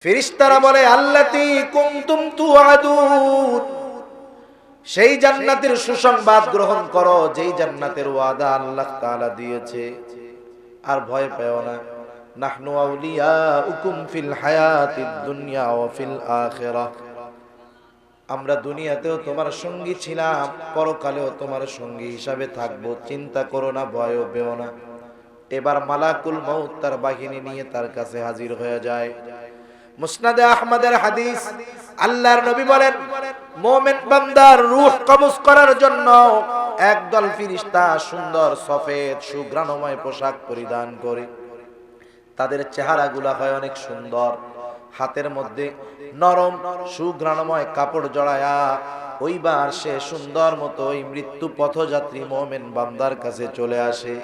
ফেরেশতারা বলে আল্লাতী কুনতুম তুআদুন, সেই জান্নাতের সুসংবাদ গ্রহণ করো যেই জান্নাতের ওয়াদা আল্লাহ তাআলা দিয়েছে। আর ভয় পেও না, নাহনু আউলিয়াউকুম ফিল হায়াতিদ দুনিয়া ওয়া ফিল আখিরাহ, আমরা দুনিয়াতেও তোমার সঙ্গী ছিলাম, পরকালেও তোমার সঙ্গী হিসাবে থাকবো, চিন্তা করো না, ভয়ও পেও না। এবার মালাকুল মউত তার বাহিনী নিয়ে তার কাছে হাজির হয়ে যায়। মুসনাদে আহমদের হাদিস, আল্লাহর নবী বলেন মুমিন বান্দার রূহ কবজ করার জন্য একদল ফেরেশতা সুন্দর সফেদ সুঘ্রাণময় পোশাক পরিধান করে, তাদের চেহারাগুলো হয় অনেক সুন্দর, হাতের মধ্যে নরম সুঘ্রাণময় কাপড় জড়ায়া ওইবার সে সুন্দর মতো ওই মৃত্যু পথযাত্রী মুমিন বান্দার কাছে চলে আসে।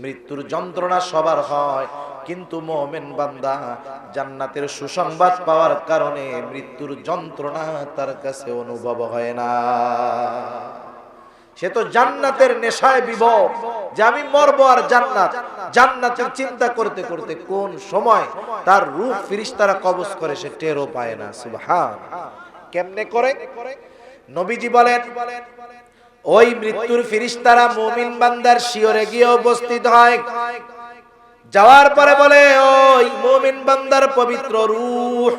মৃত্যুর যন্ত্রণা সবার হয়, কিন্তু মুমিন বান্দা জান্নাতের সুসংবাদ পাওয়ার কারণে মৃত্যুর যন্ত্রণা তার কাছে অনুভব হয় না। সে তো জান্নাতের নেশায় বিভোর যে আমি মরবো আর জান্নাতের চিন্তা করতে করতে কোন সময় তার রূহ ফেরেশতারা কবজ করে সে টেরও পায় না। সুবহান, কেমনে করে? নবীজি বলেন ওই মৃত্যুর ফেরেশতারা মুমিন বান্দার শিয়রে গিয়ে উপস্থিত হয়, যাওয়ার পরে বলে ওই মুমিন বান্দার পবিত্র রূহ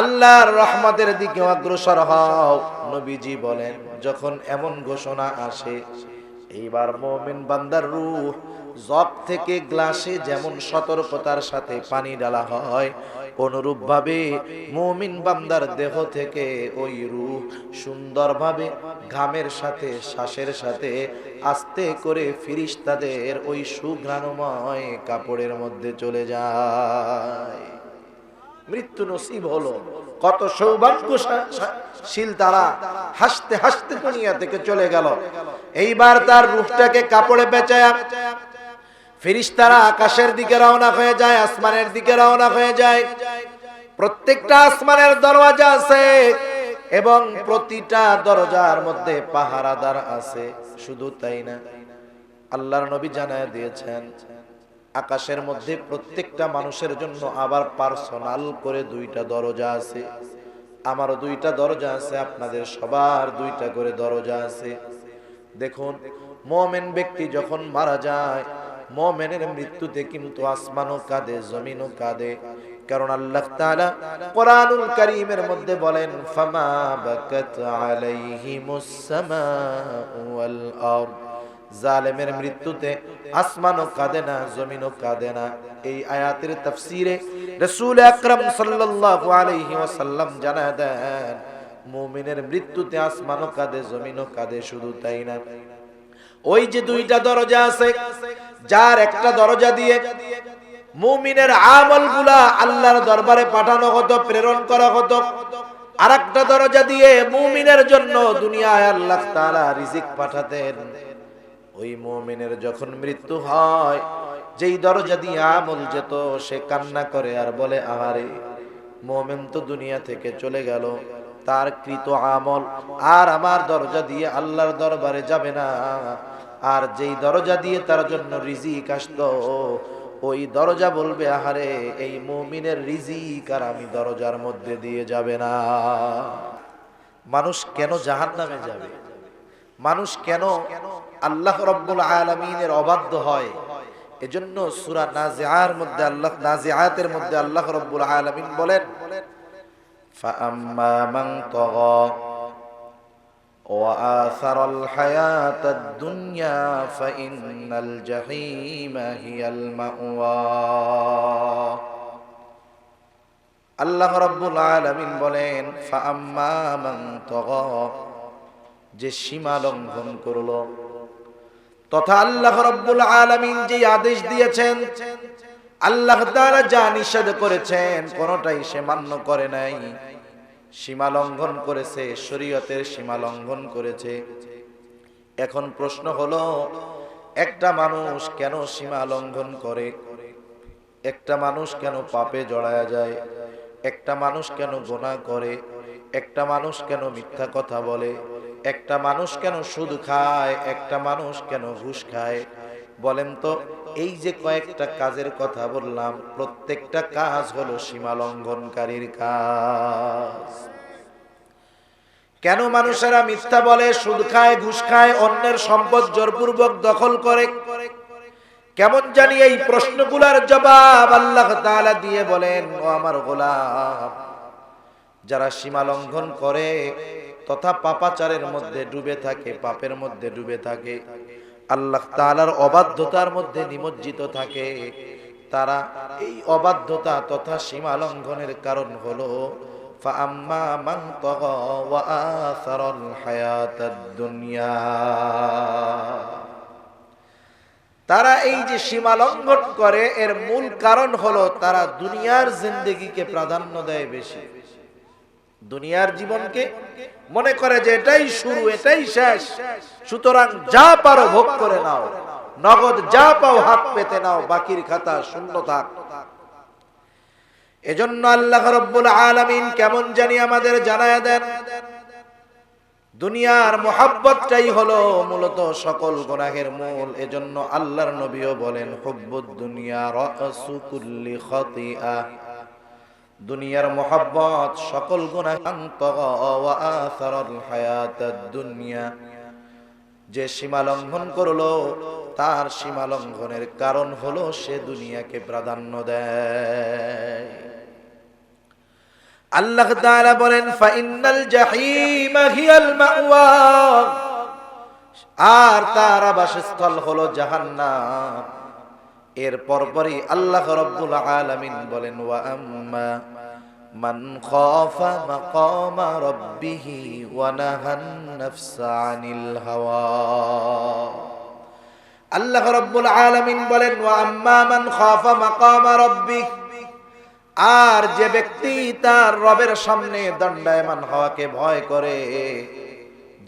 আল্লাহর রহমতের দিকে অগ্রসর হও। নবীজি বলেন যখন এমন ঘোষণা আসে, এইবার মুমিন বান্দার রূহ জগ থেকে গ্লাসে যেমন সতর্কতার সাথে পানি ঢালা হয়, অনুরূপ ভাবে মুমিন বান্দার দেহ থেকে ওই রূহ সুন্দরভাবে ঘামের সাথে শ্বাসের সাথে আস্তে করে ফেরেশতাদের ওই সুঘ্রাণময় কাপড়ের মধ্যে চলে যায়। মৃত্যু নসিব হলো, কত সৌভাগ্যশীল তারা, হাসতে হাসতে দুনিয়া থেকে চলে গেল। এইবার তার রূহটাকে কাপড়ে পেঁচায়া ফেরেশতারা আকাশের দিকে রওনা হয়ে যায়, আসমানের দিকে রওনা হয়ে যায়। প্রত্যেকটা আসমানের দরওয়াজা আছে এবং প্রতিটা দরজার মধ্যে পাহারাদার আছে। শুধু তাই না, আল্লাহর নবী জানায় দিয়েছেন আকাশের মধ্যে প্রত্যেকটা মানুষের জন্য আবার পার্সোনাল করে দুইটা দরজা আছে। আমারও দুইটা দরজা আছে, আপনাদের সবার দুইটা করে দরজা আছে। দেখুন, মুমিন ব্যক্তি যখন মারা যায়, মুমিনের মৃত্যুতে কিন্তু আসমানও কাঁদে, জমিনও কাঁদে। কারণ আল্লাহ তাআলা কোরআনুল কারীমের মধ্যে বলেন ফামা বাকাত আলাইহিমুস সামাউ ওয়াল আরদ, জালেমের মৃত্যুতে আসমানও কাঁদে না, জমিনও কাঁদে না। এই আয়াতের তাফসীরে রাসূল আকরাম সাল্লাল্লাহু আলাইহি ওয়াসাল্লাম জানায় দেন মুমিনের মৃত্যুতে আসমানও কাঁদে, জমিনও কাঁদে। শুধু তাই না, ওই যে দুইটা দরজা আছে, যার একটা দরজা দিয়ে মুমিনের আমলগুলা আল্লাহর দরবারে পাঠানো হতো, প্রেরণ করা হতো, আরেকটা দরজা দিয়ে মুমিনের জন্য দুনিয়ায় আল্লাহ তাআলা রিজিক পাঠাতেন। ওই মুমিনের যখন মৃত্যু হয়, যেই দরজা দিয়ে আমল যেত, সে কান্না করে আর বলে আহারে, মুমিন তো দুনিয়া থেকে চলে গেল, তার কৃত আমল আর আমার দরজা দিয়ে আল্লাহর দরবারে যাবে না। আর যেই দরজা দিয়ে তার জন্য রিজিক আসতো, ওই দরজা বলবে আহারে, এই মুমিনের রিজিক আর আমি দরজার মধ্যে দিয়ে যাবে না। মানুষ কেন জাহান্নামে যাবে? মানুষ কেন আল্লাহ রাব্বুল আলামিনের অবাধ্য হয়? এজন্য সূরা নাজিআতের মধ্যে আল্লাহ রাব্বুল আলামিন বলেন ফাআম্মা মান তাগা ওয়া আসারাল হায়াতাদ দুনিয়া ফাইন্নাল জাহিমা হিয়াল মাওয়া। আল্লাহ রাব্বুল আলামিন বলেন ফাআম্মা মান তাগা, যে সীমা লঙ্ঘন করলো, তথা আল্লাহ রাব্বুল আলামিন যে আদেশ দিয়েছেন, আল্লাহ তাআলা যা নিষেধ করেছেন, কোনটাই সে মান্য করে নাই, সীমা লঙ্ঘন করেছে, শরীয়তের সীমা লঙ্ঘন করেছে। এখন প্রশ্ন হলো, একটা মানুষ কেন সীমা লঙ্ঘন করে? একটা মানুষ কেন পাপে জড়ায়া যায়? একটা মানুষ কেন গুনাহ করে? একটা মানুষ কেন মিথ্যা কথা বলে? একটা মানুষ কেন সুদ খায়? একটা মানুষ কেন ঘুষ খায়? বলেন তো, এই যে কয়েকটা কাজের কথা বললাম, প্রত্যেকটা কাজ হলো সীমা লঙ্ঘনকারীর কাজ। কেন মানুষেরা মিথ্যা বলে, সুদ খায়, ঘুষ খায়, অন্যের সম্পদ জোরপূর্বক দখল করে? কেমন জানি এই প্রশ্নগুলোর জবাব আল্লাহ তাআলা দিয়ে বলেন, ও আমার গোলাম, যারা সীমা লঙ্ঘন করে তথা পাপাচারের মধ্যে ডুবে থাকে, পাপের মধ্যে ডুবে থাকে, আল্লাহ তাআলার অবাধ্যতার মধ্যে নিমজ্জিত থাকে, তারা এই অবাধ্যতা তথা সীমা লঙ্ঘনের কারণ হলো ফাআম্মা মান তাগা ওয়া আসারাল হায়াতাদ দুনিয়া। তারা এই যে সীমা লঙ্ঘন করে এর মূল কারণ হলো তারা দুনিয়ার জিন্দেগিকে প্রাধান্য দেয় বেশি। দুনিয়ার জীবনকে মনে করে যে এটাই শুরু, এটাই শেষ, সুতরাং যা পারো ভোগ করে নাও, নগদ যা পাও হাত পেতে নাও, বাকির খাতা শূন্য থাক। এজন্য আল্লাহ রাব্বুল আলামিন কেমন জানি আমাদের জানায়া দেন, দুনিয়ার মোহাব্বতটাই হলো মূলত সকল গুনাহের মূল। এজন্য আল্লাহর নবীও বলেন, হুব্বুদ দুনিয়া রাসু কুল্লি খাতিআ, দুনিয়ার মোহাব্বত সকল গুনাহ, ওয়া আসারাল হায়াতাদ দুনিয়া, যে সীমা লঙ্ঘন করলো তার সীমা লঙ্ঘনের কারণ হলো সে দুনিয়াকে প্রাধান্য দেয়। আল্লাহ তাআলা বলেন, ফাইন্নাল জাহিমা হিয়াল মাওয়া, আর তার আবাসস্থল হলো জাহান্নাম। এর পরপরই আল্লাহ রাব্বুল আলামিন বলেন, ওয়া আম্মা মান খাফা মাকামা রাব্বিহি ওয়া নাহান নাফসা আনিল হাওয়া। আল্লাহ রাব্বুল আলামিন বলেন, ওয়া আম্মা মান খাফা মাকামা রাব্বিহি, আর যে ব্যক্তি তার রবের সামনে দণ্ডায়মান হওয়াকে ভয় করে,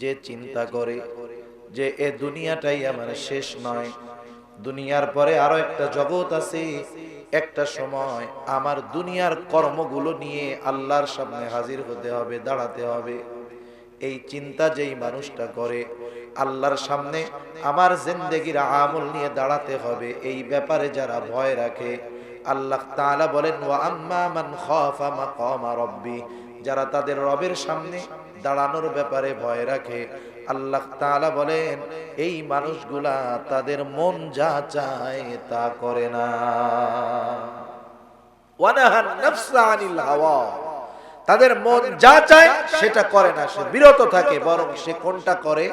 যে চিন্তা করে যে এ দুনিয়াটাই আমার শেষ নয়, দুনিয়ার পরে আরো একটা জগৎ আছে, একটা সময় আমার দুনিয়ার কর্মগুলো নিয়ে আল্লাহর সামনে হাজির হতে হবে, দাঁড়াতে হবে, এই চিন্তা যেই মানুষটা করে, আল্লাহর সামনে আমার জিন্দেগির আমল নিয়ে দাঁড়াতে হবে, এই ব্যাপারে যারা ভয় রাখে, আল্লাহ তাআলা বলেন, ওয়া আম্মা মান খাফা মাকামা রাব্বি, যারা তাদের রবের সামনে দাঁড়ানোর ব্যাপারে ভয় রাখে, আল্লাহ তাআলা বলেন এই মানুষগুলা তাদের মন যা চায় তা করে না। ওয়া নাহান নাফসা আনিল হাওয়া, তাদের মন যা চায় সেটা করে না, সে বিরত থাকে, বরং সে কোনটা করে?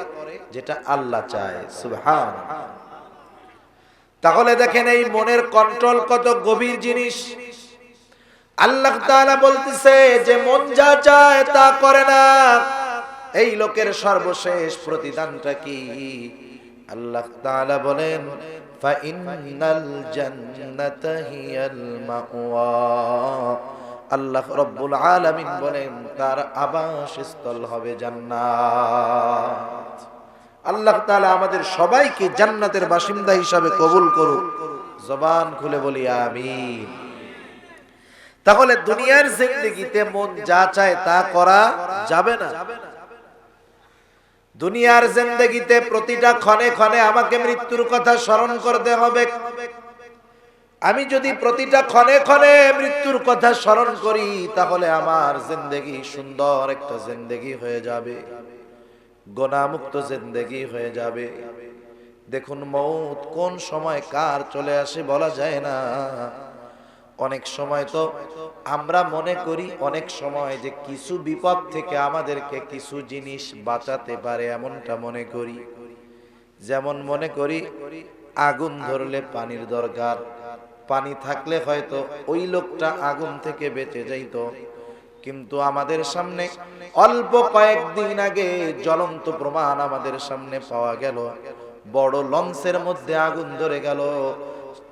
যেটা আল্লাহ চায়। সুবহানাল্লাহ। তাহলে দেখেন এই মনের কন্ট্রোল কত গভীর জিনিস। আল্লাহ তাআলা বলতেছে যে মন যা চায় তা করে না, এই লোকের সর্বশেষ প্রতিদানটা কি? আল্লাহ তাআলা বলেন, ফাইন্নাল জান্নাতা হিয়াল মাওয়া, আল্লাহ রাব্বুল আলামিন বলেন তার আবাসস্থল হবে জান্নাত। আল্লাহ তাআলা আমাদের সবাইকে জান্নাতের বাসিন্দা হিসাবে কবুল করুক। জবান খুলে বলি আমিন। তাহলে দুনিয়ার জিন্দেগিতে মন যা চায় তা করা যাবে না। দুনিয়ার জিন্দেগিতে প্রতিটা ক্ষণে ক্ষণে আমাকে মৃত্যুর কথা স্মরণ করতে হবে। আমি যদি প্রতিটা ক্ষণে ক্ষণে মৃত্যুর কথা স্মরণ করি, তাহলে আমার জিন্দেগি সুন্দর একটা জিন্দেগি হয়ে যাবে, গুনাহমুক্ত জিন্দেগি হয়ে যাবে। দেখুন মউত কোন সময় কার চলে আসে বলা যায় না। অনেক সময় তো আমরা মনে করি অনেক সময় যে কিছু বিপদ থেকে আমাদেরকে কিছু জিনিস বাঁচাতে পারে, এমনটা মনে করি। যেমন মনে করি আগুন ধরলে পানির দরকার, পানি থাকলে হয়তো ওই লোকটা আগুন থেকে বেঁচে যাইত। কিন্তু আমাদের সামনে অল্প কয়েকদিন আগে জ্বলন্ত প্রমাণ আমাদের সামনে পাওয়া গেল। বড় লঞ্চের মধ্যে আগুন ধরে গেল,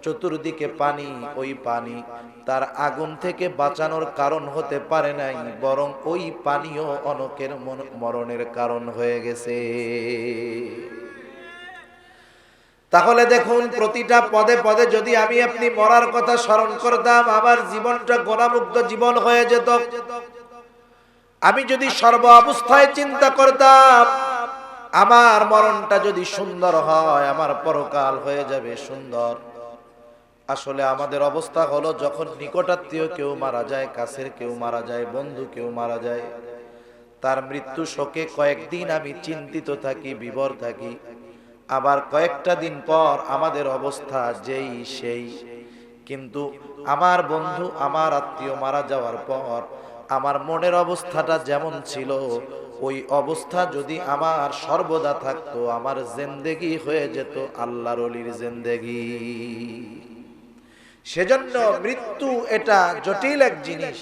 চতুর্দিকে পানি, ওই পানি তার আগুন থেকে বাঁচানোর কারণ হতে পারে নাই, বরং ওই পানিও অনেকের মরণের কারণ হয়ে গেছে। তাহলে দেখুন প্রতিটা পদে পদে যদি আমি আপনি মরার কথা স্মরণ করতাম, আমার জীবনটা গুনাহমুক্ত জীবন হয়ে যেত। আমি যদি সর্ব অবস্থায় চিন্তা করতাম আমার মরণটা যদি সুন্দর হয়, আমার পরকাল হয়ে যাবে সুন্দর, আসলে আমাদের অবস্থা হলো, যখন নিকটাত্মীয় কেউ মারা যায়, কাছের কেউ মারা যায়, বন্ধু কেউ মারা যায়, তার মৃত্যু শোকে কয়েকদিন আমি চিন্তিত থাকি, বিভোর থাকি। আবার কয়েকটা দিন পর আমাদের অবস্থা যেই সেই। কিন্তু আমার বন্ধু, আমার আত্মীয় মারা যাওয়ার পর আমার মনের অবস্থাটা যেমন ছিল, ওই অবস্থা যদি আমার সর্বদা থাকতো, আমার জিন্দেগি হয়ে যেত আল্লাহর ওলির জিন্দেগি। সেজন্য মৃত্যু এটা জটিল এক জিনিস,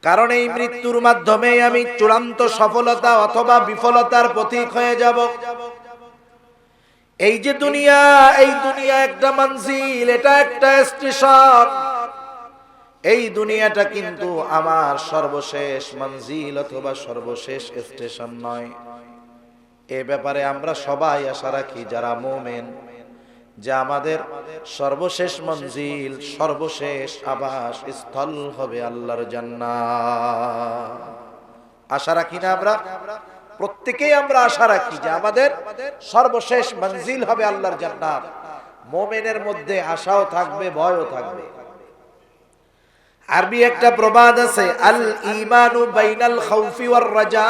কারণ এই মৃত্যুর মাধ্যমে আমি চূড়ান্ত সফলতা অথবা বিফলতার পথিক হয়ে যাব। এই যে দুনিয়া, এই দুনিয়া একটা মঞ্জিল, এটা একটা স্টেশন। এই দুনিয়াটা কিন্তু আমার সর্বশেষ মঞ্জিল অথবা সর্বশেষ স্টেশন নয়। এ ব্যাপারে আমরা সবাই আশা রাখি যারা মুমিন, যে আমাদের সর্বশেষ মঞ্জিল, সর্বশেষ আবাস স্থল হবে আল্লাহর জান্নাত। আশা রাখি না আমরা? প্রত্যেকেই আমরা আশা রাখি যে আমাদের সর্বশেষ মঞ্জিল হবে আল্লাহর জান্নাত। মুমিনের মধ্যে আশাও থাকবে, ভয়ও থাকবে। আরবি একটা প্রবাদ আছে, আল ঈমানু বাইনাল খাউফি ওয়ার রাজা।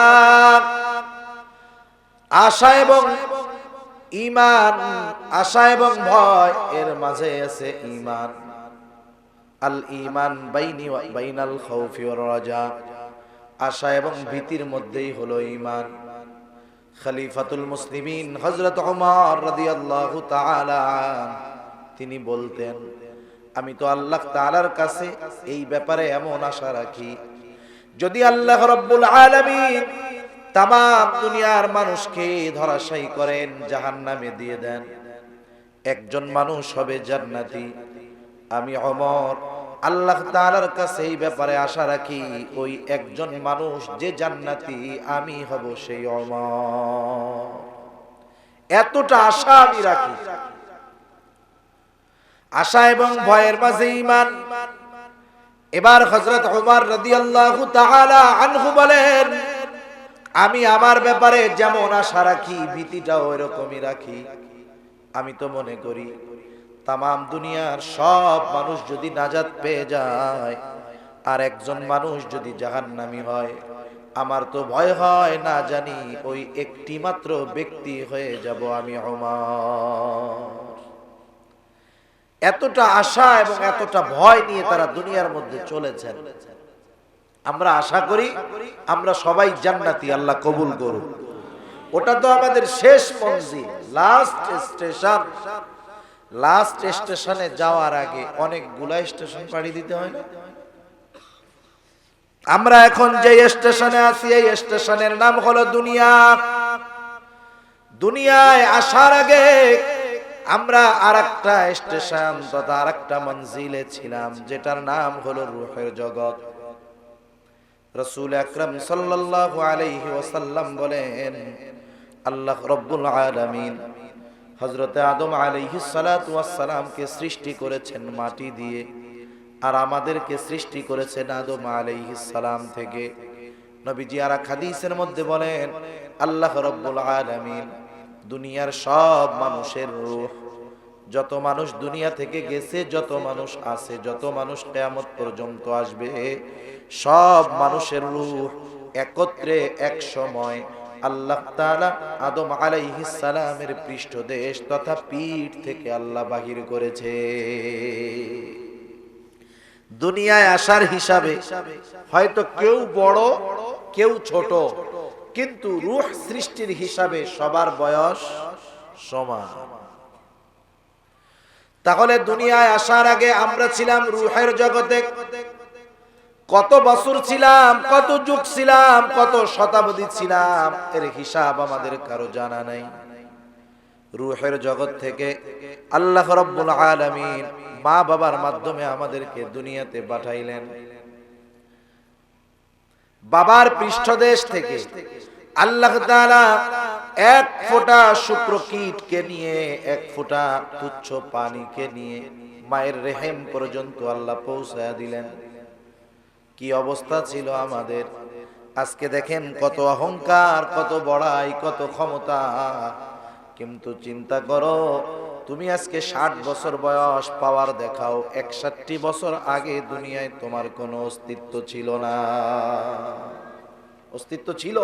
আশা এবং ঈমান, আশা এবং ভয় এর মাঝে আছে ঈমান। আল ঈমান বাইনাল খাউফি ওয়ার রাজা, আশা এবং ভীতির মধ্যেই হলো ঈমান। খলিফাতুল মুসলিমিন হযরত ওমর রাদিয়াল্লাহু তাআলা তিনি বলতেন, আমি তো আল্লাহ তাআলার কাছে এই ব্যাপারে এমন আশা রাখি, যদি আল্লাহ রাব্বুল আলামিন তাম দুনিয়ার মানুষকে ধরাশায়ী করেন, জাহান্নামে দিয়ে দেন, একজন মানুষ হবে জান্নাতি। আমি ওমর আল্লাহ তাআলার কাছে এই ব্যাপারে আশা রাখি, ওই একজন মানুষ যে জান্নাতি, আমি হব সেই ওমর। এতটা আশা আমি রাখি। আশা এবং ভয়ের মাঝে ঈমান। এবার হযরত ওমর রাদিয়াল্লাহু তাআলা আনহু বলেন, আমি আমার ব্যাপারে যেমন আশা রাখি, ভীতিটাও এরকমই রাখি। আমি তো মনে করি তামাম দুনিয়ার সব মানুষ যদি নাজাত পেয়ে যায়, আর একজন মানুষ যদি জাহান্নামী হয়, আমার তো ভয় হয় না জানি ওই একটি মাত্র ব্যক্তি হয়ে যাব আমি ওমর। এতটা আশা এবং এতটা ভয় নিয়ে তারা দুনিয়ার মধ্যে চলেছেন। আমরা আশা করি আমরা সবাই জান্নাতি, আল্লাহ কবুল করুন। ওটা তো আমাদের শেষ মঞ্জিল, লাস্ট স্টেশন। লাস্ট স্টেশনে যাওয়ার আগে অনেকগুলা স্টেশন পাড়ি দিতে হয় না? আমরা এখন যে স্টেশনে আছি, এই স্টেশনের নাম হলো দুনিয়া। দুনিয়ায় আসার আগে আমরা আরেকটা স্টেশন তথা আরেকটা মঞ্জিলে ছিলাম, যেটার নাম হলো রূহের জগৎ। রাসূল আকরাম সাল্লাল্লাহু আলাইহি ওয়াসাল্লাম বলেন, আল্লাহ রাব্বুল আলামিন হযরতে আদম আলাইহিস সালাতু ওয়াস সালামকে সৃষ্টি করেছেন মাটি দিয়ে, আর আমাদেরকে সৃষ্টি করেছেন আদম আলাইহিস সালাম থেকে। নবীজি আর এক হাদিসের মধ্যে বলেন, আল্লাহ রাব্বুল আলামিন দুনিয়ার সব মানুষের রূহ, যত মানুষ দুনিয়া থেকে গেছে, যত মানুষ আছে, যত মানুষ কিয়ামত পর্যন্ত আসবে, সব মানুষের রূহ একত্রে এক সময় আল্লাহ তাআলা আদম আলাইহিস সালামের পৃষ্ঠদেশ তথা পিঠ থেকে আল্লাহ বাহির করেছে। দুনিয়ায় আসার হিসাবে হয়তো কেউ বড়, কেউ ছোট, কিন্তু রূহ সৃষ্টির হিসাবে সবার বয়স সমান। তাহলে দুনিয়ায় আসার আগে আমরা ছিলাম রূহের জগতে। কত বছর ছিলাম, কত যুগ ছিলাম, কত শতাব্দী ছিলাম, এর হিসাব আমাদের কারো জানা নাই। রূহের জগৎ থেকে আল্লাহ রাব্বুল আলামিন মা বাবার মাধ্যমে আমাদেরকে দুনিয়াতে পাঠাইলেন। বাবার পৃষ্ঠদেশ থেকে আল্লাহ তাআলা এক ফোঁটা শুক্রকীটকে নিয়ে, এক ফোঁটা তুচ্ছ পানিকে নিয়ে মায়ের রেহেম পর্যন্ত আল্লাহ পৌঁছায়া দিলেন। কি অবস্থা ছিল আমাদের! আজকে দেখেন কত অহংকার, কত বড়াই, কত ক্ষমতা, কিন্তু চিন্তা করো তুমি আজকে 60 বছর বয়স, পাওয়ার দেখাও, 61 বছর আগে দুনিয়ায় তোমার কোনো অস্তিত্ব ছিল না। অস্তিত্ব ছিল?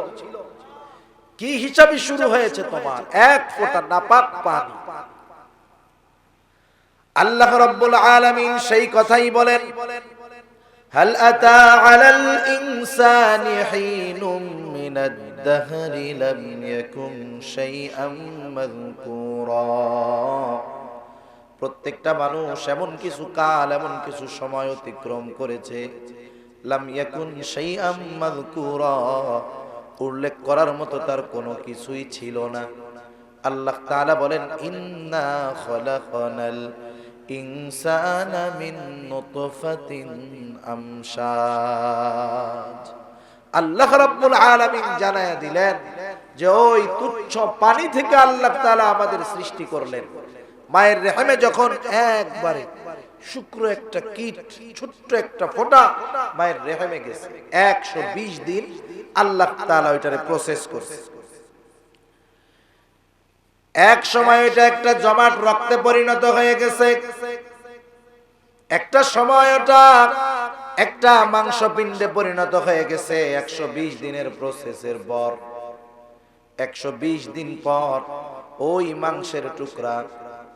কি হিসাবে শুরু হয়েছে তোমার? এক ফোঁটা নাপাক পানি। আল্লাহ রাব্বুল আলামিন সেই কথাই বলেন, হাল আতা আলাল ইনসানি হিনুম মিনাদ দাহরি লাম ইয়াকুন শাইআম মাযকুরা। প্রত্যেকটা মানুষ এমন কিছু কাল, এমন কিছু সময় অতিক্রম করেছে, লাম ইয়াকুন শাইআম মাযকুরা, উল্লেখ করার মতো তার কোনো কিছুই ছিল না। আল্লাহ তাআলা বলেন, ইন্না খলাকনাল ইনসানা মিন নুতফাতিন আমশাজ। আল্লাহ রাব্বুল আলামিন জানায়া দিলেন যে ওই তুচ্ছ পানি থেকে আল্লাহ তাআলা আমাদের সৃষ্টি করলেন। মায়ের রেহেমে যখন একবারে শুক্র একটা কীট, ছোট্ট একটা ফোঁটা মায়ের রেহেমে গেছে, 120 দিন আল্লাহ তাআলা ওইটারে প্রসেস করছে। এক সময় এটা একটা জমাট রক্তে পরিণত হয়ে গেছে, একটা সময় ওটা একটা মাংসপিণ্ডে পরিণত হয়ে গেছে। 120 দিনের প্রসেসের পর, 120 দিন পর ওই মাংসের টুকরা,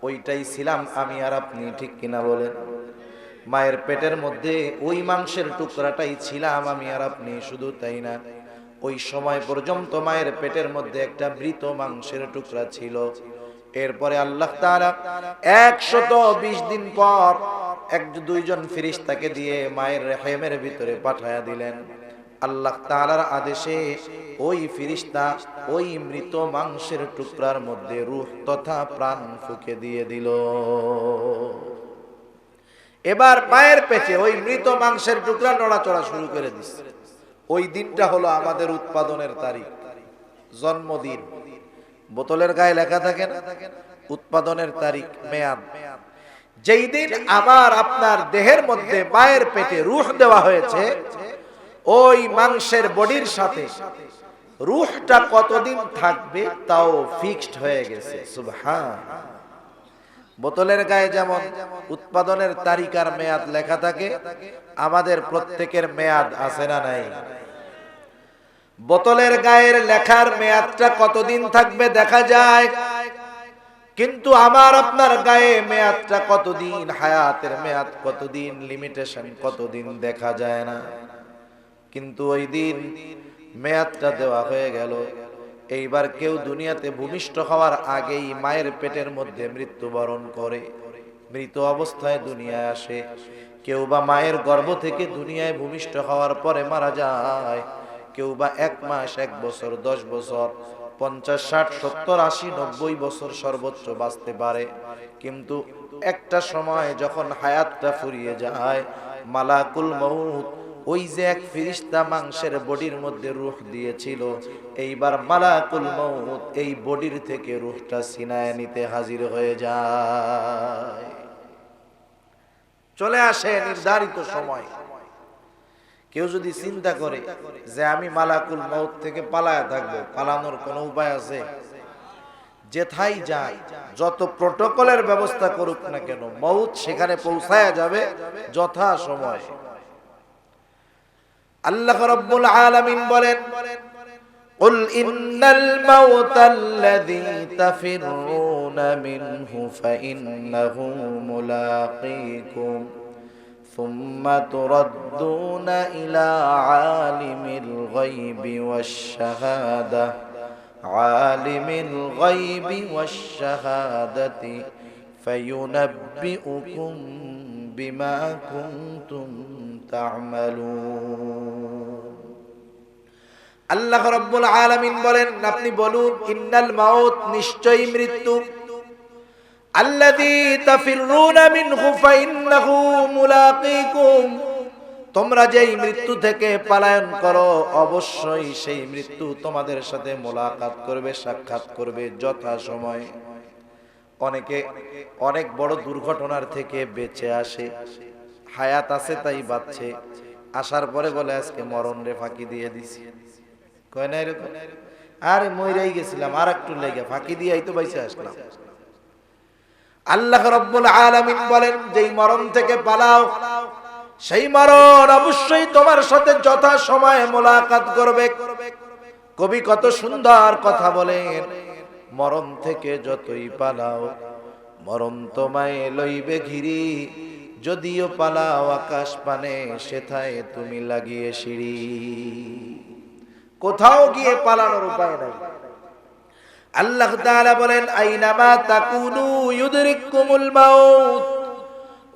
ওইটাই ছিলাম আমি আর আপনি, ঠিক কিনা বলেন? মায়ের পেটের মধ্যে ওই মাংসের টুকরাটাই ছিলাম আমি আর আপনি। শুধু তাই না, ওই সময় পর্যন্ত মায়ের পেটের মধ্যে একটা মৃত মাংসের টুকরা ছিল। এরপরে আল্লাহ তাআলা 120 দিন পর দুইজন ফেরেশতাকে দিয়ে মায়ের রেহেমের ভিতরে পাঠায়া দিলেন। আল্লাহ তাআলার আদেশে ওই ফেরেশতা ওই মৃত মাংসের টুকরার মধ্যে রূহ তথা প্রাণ ফুঁকে দিয়ে দিল। এবার মায়ের পেটে ওই মৃত মাংসের টুকরা নড়াচড়া শুরু করে দিচ্ছে। ওই দিনটা হলো আমাদের উৎপাদনের তারিখ, জন্মদিন। বোতলের গায়ে লেখা থাকে না উৎপাদনের তারিখ, মেয়াদ। যেই দিন আমার আপনার দেহের মধ্যে মায়ের পেটে রূহ দেওয়া হয়েছে, ওই মাংসের বডির সাথে রূহটা কতদিন থাকবে তাও ফিক্সড হয়ে গেছে। সুবহান। বোতলের গায়ে যেমন উৎপাদনের তারিখ আর মেয়াদ লেখা থাকে, আমাদের প্রত্যেকের মেয়াদ আছে না নাই? বোতলের গায়ের লেখার মেয়াদটা কতদিন থাকবে দেখা যায়, কিন্তু আমার আপনার গায়ে মেয়াদটা কতদিন, হায়াতের মেয়াদ কতদিন, লিমিটেশন কতদিন দেখা যায় না। কিন্তু ওই দিন মেয়াদটা দেওয়া হয়ে গেল। এইবার কেউ দুনিয়াতে ভূমিষ্ঠ হওয়ার আগেই মায়ের পেটের মধ্যে মৃত্যুবরণ করে, মৃত অবস্থায় দুনিয়ায় আসে। কেউ বা মায়ের গর্ভ থেকে দুনিয়ায় ভূমিষ্ঠ হওয়ার পরে মারা যায়। কেউ বা 1 মাস, 1 বছর, 10 বছর, 50, 60, 70, 80, 90 বছর সর্বোচ্চ বাঁচতে পারে। কিন্তু একটা সময় যখন হায়াতটা ফুরিয়ে যায়, মালাকুল মউত, ওই যে এক ফেরেশতা মাংসের বডির মধ্যে রূহ দিয়েছিল, এইবার মালাকুল মউত এই বডির থেকে রূহটা ছিনায় নিতে হাজির হয়ে যায়। চলে আসে নির্ধারিত সময়। কেউ যদি চিন্তা করে যে আমি মালাকুল মউত থেকে পালায়া থাকবো, পালানোর কোনো উপায় আছে? যেথায় যায়, যত প্রটোকলের ব্যবস্থা করুক না কেন, মউত সেখানে পৌঁছায়া যাবে যথা সময়। আল্লাহ রাব্বুল আলামিন বলেন, কুল ইন্নাল মাউতাল্লাযী তাফিরুনা মিনহু ফাইন্নাহু মুলাকীকুম সুম্মা তুরাদ্দুনা ইলা আলিমিল গায়বি ওয়াশ-শাহাদা আলিমিল গায়বি ওয়াশ-শাহাদাতি ফায়ুনাব্বিউকুম বিমা কুনতুম তা'মালুন। আল্লাহ রাব্বুল আলামিন বলেন, আপনি বলুন, ইন্নাল মাউত, নিশ্চয়ই মৃত্যু, আল্লাযী তাফিরুনা মিনহু ফাইন্নাহু মুলাকীকুম, তোমরা যেই মৃত্যু থেকে পলায়ন করো, অবশ্যই সেই মৃত্যু তোমাদের সাথে মোলাকাত করবে, সাক্ষাৎ করবে যথা সময়। অনেকে অনেক বড় দুর্ঘটনার থেকে বেঁচে আসে, হায়াত আছে তাই বাঁচছে, আসার পরে বলে আজকে মরণ রে ফাঁকি দিয়ে দিছি। কয় না এরকম? আরে মইরাই গেছিলাম, আর একটু লেগে ফাঁকি দিয়েই তো বাইসে আসলাম। আল্লাহ রাব্বুল আলামিন বলেন, যেই মরণ থেকে পালাও সেই মরণ অবশ্যই তোমার সাথে যথা সময়ে মোলাকাত করবে। কবি কত সুন্দর কথা বলেন, মরণ থেকে যতই পালাও মরণ তোমায় লইবে ঘিরি, যদিও পালাও আকাশ পানে সেথায় তুমি লাগিয়ে সিঁড়ি। কোথাও গিয়ে পালানোর উপায় নাই। আল্লাহ তাআলা বলেন, আইনামা তাকুনু ইউদরিকুমুল মাউত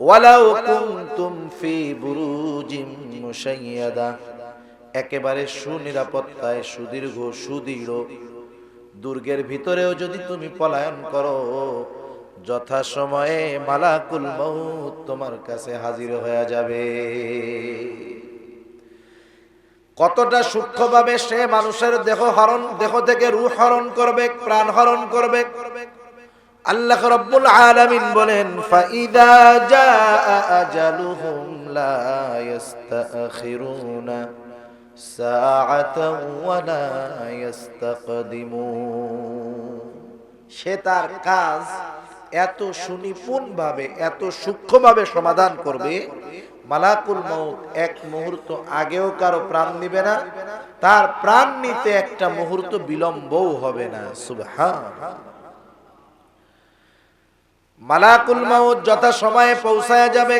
ওয়ালাউ কুনতুম ফি বুরুজিম মুশাইয়াদা। একেবারে সুনিরাপত্তায় সুদীর্ঘ সুদৃঢ় দুর্গের ভিতরেও যদি তুমি পলায়ন করো, যথা সময়ে মালাকুল মউত তোমার কাছে হাজির হয়ে যাবে। কতটা সূক্ষ্মভাবে সে মানুষের দেহ থেকে রূহ হরণ করবে, প্রাণ হরণ করবে। আল্লাহ রাব্বুল আলামিন বলেন, ফাইদা জাআ আজালুহুম লা ইস্তাখিরুনা সাআতাও ওয়া লা ইস্তাকদিমুন। সে তার কাজ এত সুনিপুণভাবে এত সূক্ষ্মভাবে সমাধান করবে, মালাকুল মউত এক মুহূর্ত আগেও কারো প্রাণ নিবে না, তার প্রাণ নিতে একটা মুহূর্ত বিলম্বও হবে না। সুবহানাল্লাহ। মালাকুল মউত যথা সময়ে পৌঁছায় যাবে।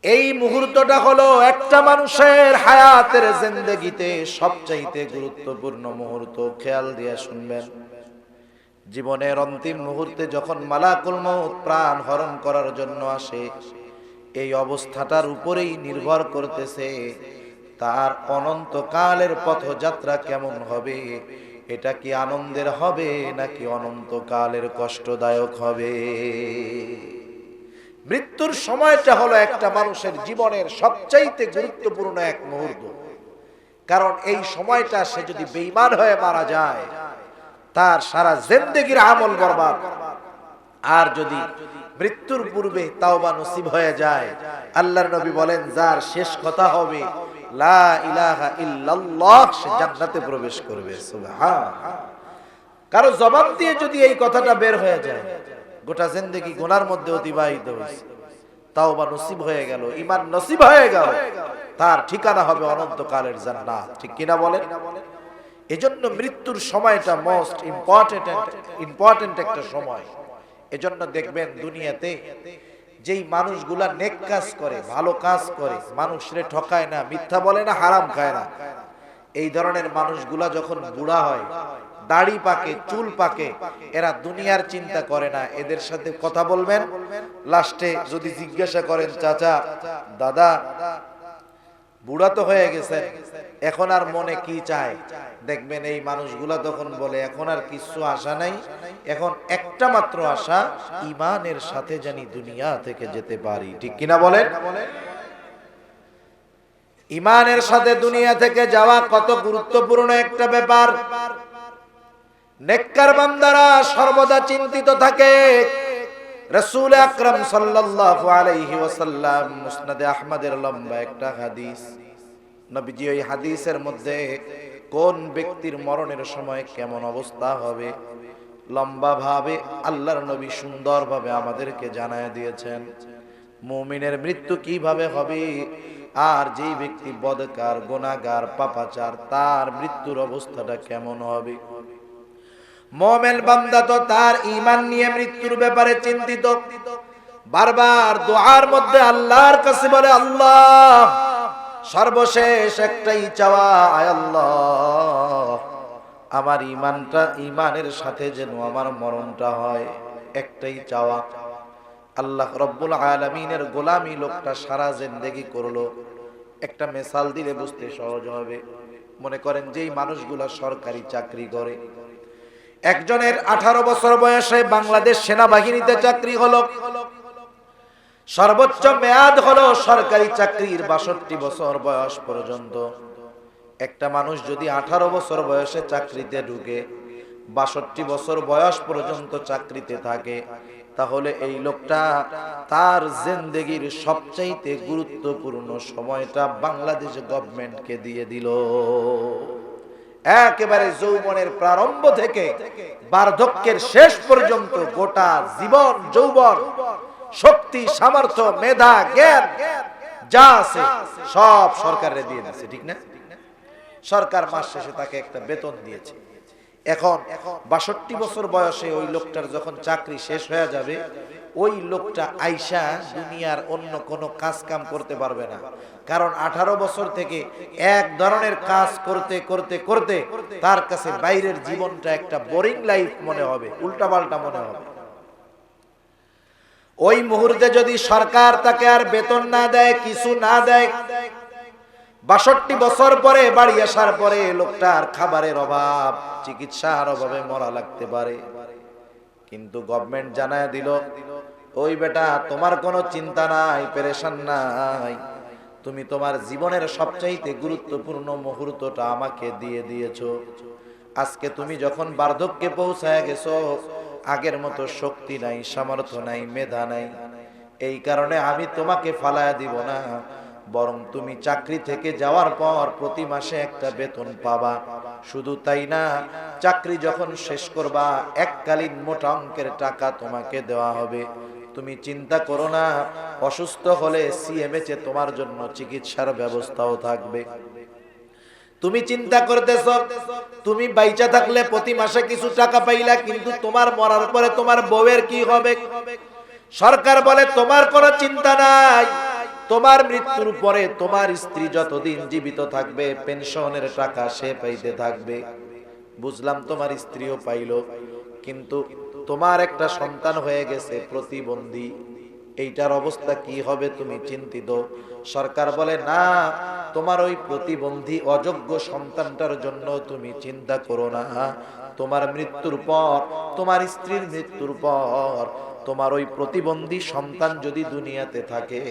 এই মুহূর্তটা হলো একটা মানুষের হায়াতের জিন্দেগিতে সবচাইতে গুরুত্বপূর্ণ মুহূর্ত। খেয়াল দিয়ে শুনবেন, জীবনের অন্তিম মুহূর্তে যখন মালাকুল মউত প্রাণ হরণ করার জন্য আসে, এই অবস্থাটার উপরেই নির্ভর করতেছে তার অনন্তকালের পথযাত্রা কেমন হবে। এটা কি আনন্দের হবে নাকি অনন্তকালের কষ্টদায়ক হবে? মৃত্যুর সময়টা হলো একটা মানুষের জীবনের সবচাইতে গুরুত্বপূর্ণ এক মুহূর্ত। কারণ এই সময়টা সে যদি বেঈমান হয়ে মারা যায়, তার সারা জিন্দেগীর আমল বরবাদ। আর যদি মৃত্যুর পূর্বে তাওবা নসিব হয়ে যায়, আল্লাহর নবী বলেন, যার শেষ কথা হবে লা ইলাহা ইল্লাল্লাহ, সে জান্নাতে প্রবেশ করবে। সুবহানাল্লাহ। কারো জবান দিয়ে যদি এই কথাটা বের হয়ে যায়, গোটা জিন্দেগি গুনার মধ্যে অতিবাহিত হয়েছে, তাওবা নসিব হয়ে গেল, ঈমান নসিব হয়ে গেল, তার ঠিকানা হবে অনন্তকালের জান্নাত। ঠিক কিনা বলেন? এজন্য মৃত্যুর সময়টা মোস্ট ইম্পর্টেন্ট একটা সময়। এজন্য দেখবেন দুনিয়াতে যেই মানুষগুলা নেক কাজ করে, ভালো কাজ করে, মানুষরে ঠকায় না, মিথ্যা বলে না, হারাম খায় না, এই ধরনের মানুষগুলা যখন বুড়া হয়, দাড়ি পাকে, চুল পাকে, এরা দুনিয়ার চিন্তা করে না। এদের সাথে কথা বলবেন, লাস্টে যদি জিজ্ঞাসা করেন, চাচা, দাদা, বুড়া তো হয়ে গেছে, এখন আর মনে কি চায়, দেখবেন এই মানুষগুলা তখন বলে, এখন আর কিছু আশা নাই, এখন একটা মাত্র আশা, ঈমানের সাথে জানি দুনিয়া থেকে যেতে পারি। ঠিক কিনা বলেন? ঈমানের সাথে দুনিয়া থেকে যাওয়া কত গুরুত্বপূর্ণ একটা ব্যাপার। নেককার বান্দারা সর্বদা চিন্তিত থাকে। রাসূল আকরাম সাল্লাল্লাহু আলাইহি ওয়াসাল্লাম, মুসনাদে আহমদের লম্বা একটা হাদিস, নবীজি ওই হাদিসের মধ্যে কোন ব্যক্তির মরণের সময় কেমন অবস্থা হবে লম্বা ভাবে আল্লাহর নবী সুন্দরভাবে আমাদেরকে জানায় দিয়েছেন। মুমিনের মৃত্যু কিভাবে হবে, আর যেই ব্যক্তি বদকার, গুনাহগার, পাপাচার, তার মৃত্যুর অবস্থাটা কেমন হবে। মুমিন বান্দা তো তার ঈমান নিয়ে মৃত্যুর ব্যাপারে চিন্তিত, বারবার দুআর মধ্যে আল্লাহর কাছে বলে, আল্লাহ, সর্বশেষ একটাই চাওয়া, আয় আল্লাহ, আমার ঈমানের সাথে যেন আমার মরণটা হয়, একটাই চাওয়া। আল্লাহ রব্বুল আলামিনের গোলামি লোকটা সারা জিন্দেগি করলো। একটা মিসাল দিলে বুঝতে সহজ হবে। মনে করেন যেই মানুষগুলা সরকারি চাকরি করে, একজনের 18 বছর বয়সে বাংলাদেশ সেনাবাহিনীতে চাকরি হলো, সর্বোচ্চ মেয়াদ হলো সরকারি চাকরির 62 বছর বয়স পর্যন্ত। একটা মানুষ যদি 18 বছর বয়সে চাকরিতে ঢুকে, 62 বছর বয়স পর্যন্ত চাকরিতে থাকে, তাহলে এই লোকটা তার জিন্দেগির সবচাইতে গুরুত্বপূর্ণ সময়টা বাংলাদেশ গভর্নমেন্টকে দিয়ে দিল। একেবারে যৌবনের প্রারম্ভ থেকে বার্ধক্যের শেষ পর্যন্ত গোটা জীবন যৌবন শক্তি সামর্থ্য মেধা জ্ঞান যা আছে সব সরকারে দিয়ে দিয়েছে, ঠিক না? সরকার মাস শেষে তাকে একটা বেতন দিয়েছে। এখন ৬২ বছর বয়সে ওই লোকটার যখন চাকরি শেষ হয়ে যাবে, ওই লোকটা আইসা দুনিয়ার অন্য কোনো কাজ কাম করতে পারবে না। কারণ 18 বছর থেকে এক ধরনের কাজ করতে করতে করতে তার কাছে বাইরের জীবনটা একটা বোরিং লাইফ মনে হবে, উল্টাপাল্টা মনে হবে। ওই মুহূর্তে যদি সরকার তাকে আর বেতন না দেয়, কিছু না দেয়, ৬২ বছর পরে বাড়ি আসার পরে লোকটার খাবারের অভাব, চিকিৎসার অভাবে মরা লাগতে পারে। কিন্তু গভর্নমেন্ট জানায় দিল, ওই বেটা তোমার কোনো চিন্তা নাই, পেরেশান নাই, তুমি তোমার জীবনের সবচাইতে গুরুত্বপূর্ণ মুহূর্তটা আমাকে দিয়ে দিয়েছো। আজকে তুমি যখন বার্ধক্যে পৌঁছায় গেছো, আগের মতো শক্তি নাই, সামর্থ্য নাই, মেধা নাই, এই কারণে আমি তোমাকে ফালায়া দিব না, বরং তুমি চাকরি থেকে যাওয়ার পর প্রতি মাসে একটা বেতন পাবা। শুধু তাই না, চাকরি যখন শেষ করবা এককালীন মোটা অঙ্কের টাকা তোমাকে দেওয়া হবে। তুমি চিন্তা করো না, অসুস্থ হলে সিএমএইচ এ তোমার জন্য চিকিৎসার ব্যবস্থাও থাকবে। তুমি চিন্তা করতেছ তুমি বাইচা থাকলে প্রতি মাসে কিছু টাকা পাইলা, কিন্তু তোমার মরার পরে তোমার বউয়ের কি হবে? সরকার বলে তোমার কোনো চিন্তা নাই, তোমার মৃত্যুর পরে তোমার স্ত্রী যতদিন জীবিত থাকবে পেনশনের টাকা সে পাইতে থাকবে। বুঝলাম তোমার স্ত্রীও পাইলো, কিন্তু তোমার একটা সন্তান হয়ে গেছে প্রতিবন্ধী, এইটার অবস্থা কি হবে তুমি চিন্তিত। সরকার বলে না, তোমার ওই প্রতিবন্ধী অযোগ্য সন্তানটার জন্য তুমি চিন্তা করো না, তোমার মৃত্যুর পর, তোমার স্ত্রীর মৃত্যুর পর তোমার ওই প্রতিবন্ধী সন্তান যদি দুনিয়াতে থাকে,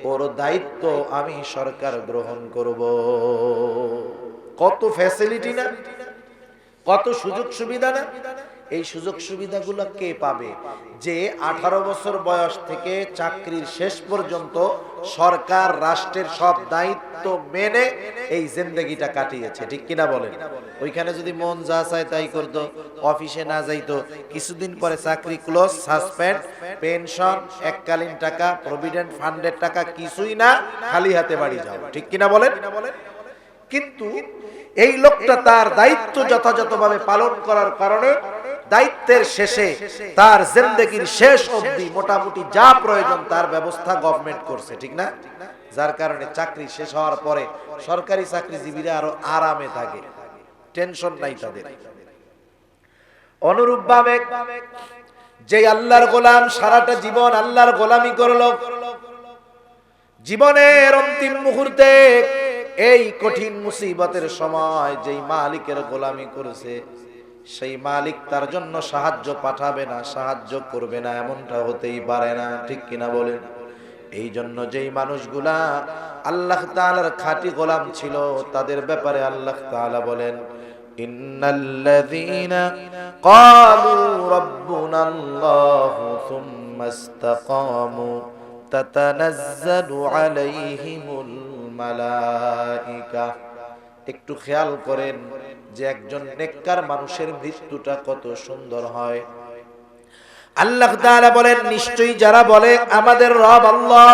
ওর দায়িত্ব আমি সরকার গ্রহণ করব। কত ফ্যাসিলিটি না, কত সুযোগ সুবিধা না? এই সুযোগ সুবিধাগুলো কে পাবে? যে 18 বছর বয়স থেকে চাকরির শেষ পর্যন্ত সরকার রাষ্ট্রের সব দায়িত্ব মেনে এই জিন্দেগিটা কাটিয়েছে, ঠিক কিনা বলেন? ওইখানে যদি মন যা চায় তাই করতো, অফিসে না যাইতো, কিছুদিন পরে চাকরি ক্লোজ, সাসপেন্ড, পেনশন, এককালীন টাকা, প্রভিডেন্ট ফান্ডের টাকা কিছুই না, খালি হাতে বাড়ি যাও, ঠিক কিনা বলেন? কিন্তু এই লোকটা তার দায়িত্ব যথাযথভাবে পালন করার কারণে দায়িত্বের শেষে তার জিন্দেগির শেষ অবধি মোটামুটি যা প্রয়োজন তার ব্যবস্থা গভর্নমেন্ট করছে, ঠিক না? যার কারণে চাকরি শেষ হওয়ার পরে সরকারি চাকরিজীবীরা আরো আরামে থাকে, টেনশন নাই তাদের। অনুরূপভাবে যে আল্লাহর গোলাম সারাটা জীবন আল্লাহর গোলামি করলো, জীবনের অন্তিম মুহূর্তে এই কঠিন মুসিবতের সময় যেই মালিকের গোলামি করেছে, সেই মালিক তার জন্য সাহায্য পাঠাবে না, সাহায্য করবে না, এমনটা হতেই পারে না, ঠিক কিনা বলেন? এই জন্য যেই মানুষগুলা আল্লাহ তাআলার খাঁটি গোলাম ছিল, তাদের ব্যাপারে আল্লাহ তাআলা বলেন, ইন্নাল্লাযীনা ক্বালু রাব্বুনাল্লাহু সুম্মা ইসতাকামু তাতানাজ্জালু আলাইহিমুল মালাইকা। একটু খেয়াল করেন যে একজন নেককার মানুষের মৃত্যুটা কত সুন্দর হয়। আল্লাহ তাআলা বলেন, নিশ্চয়ই যারা বলে আমাদের রব আল্লাহ,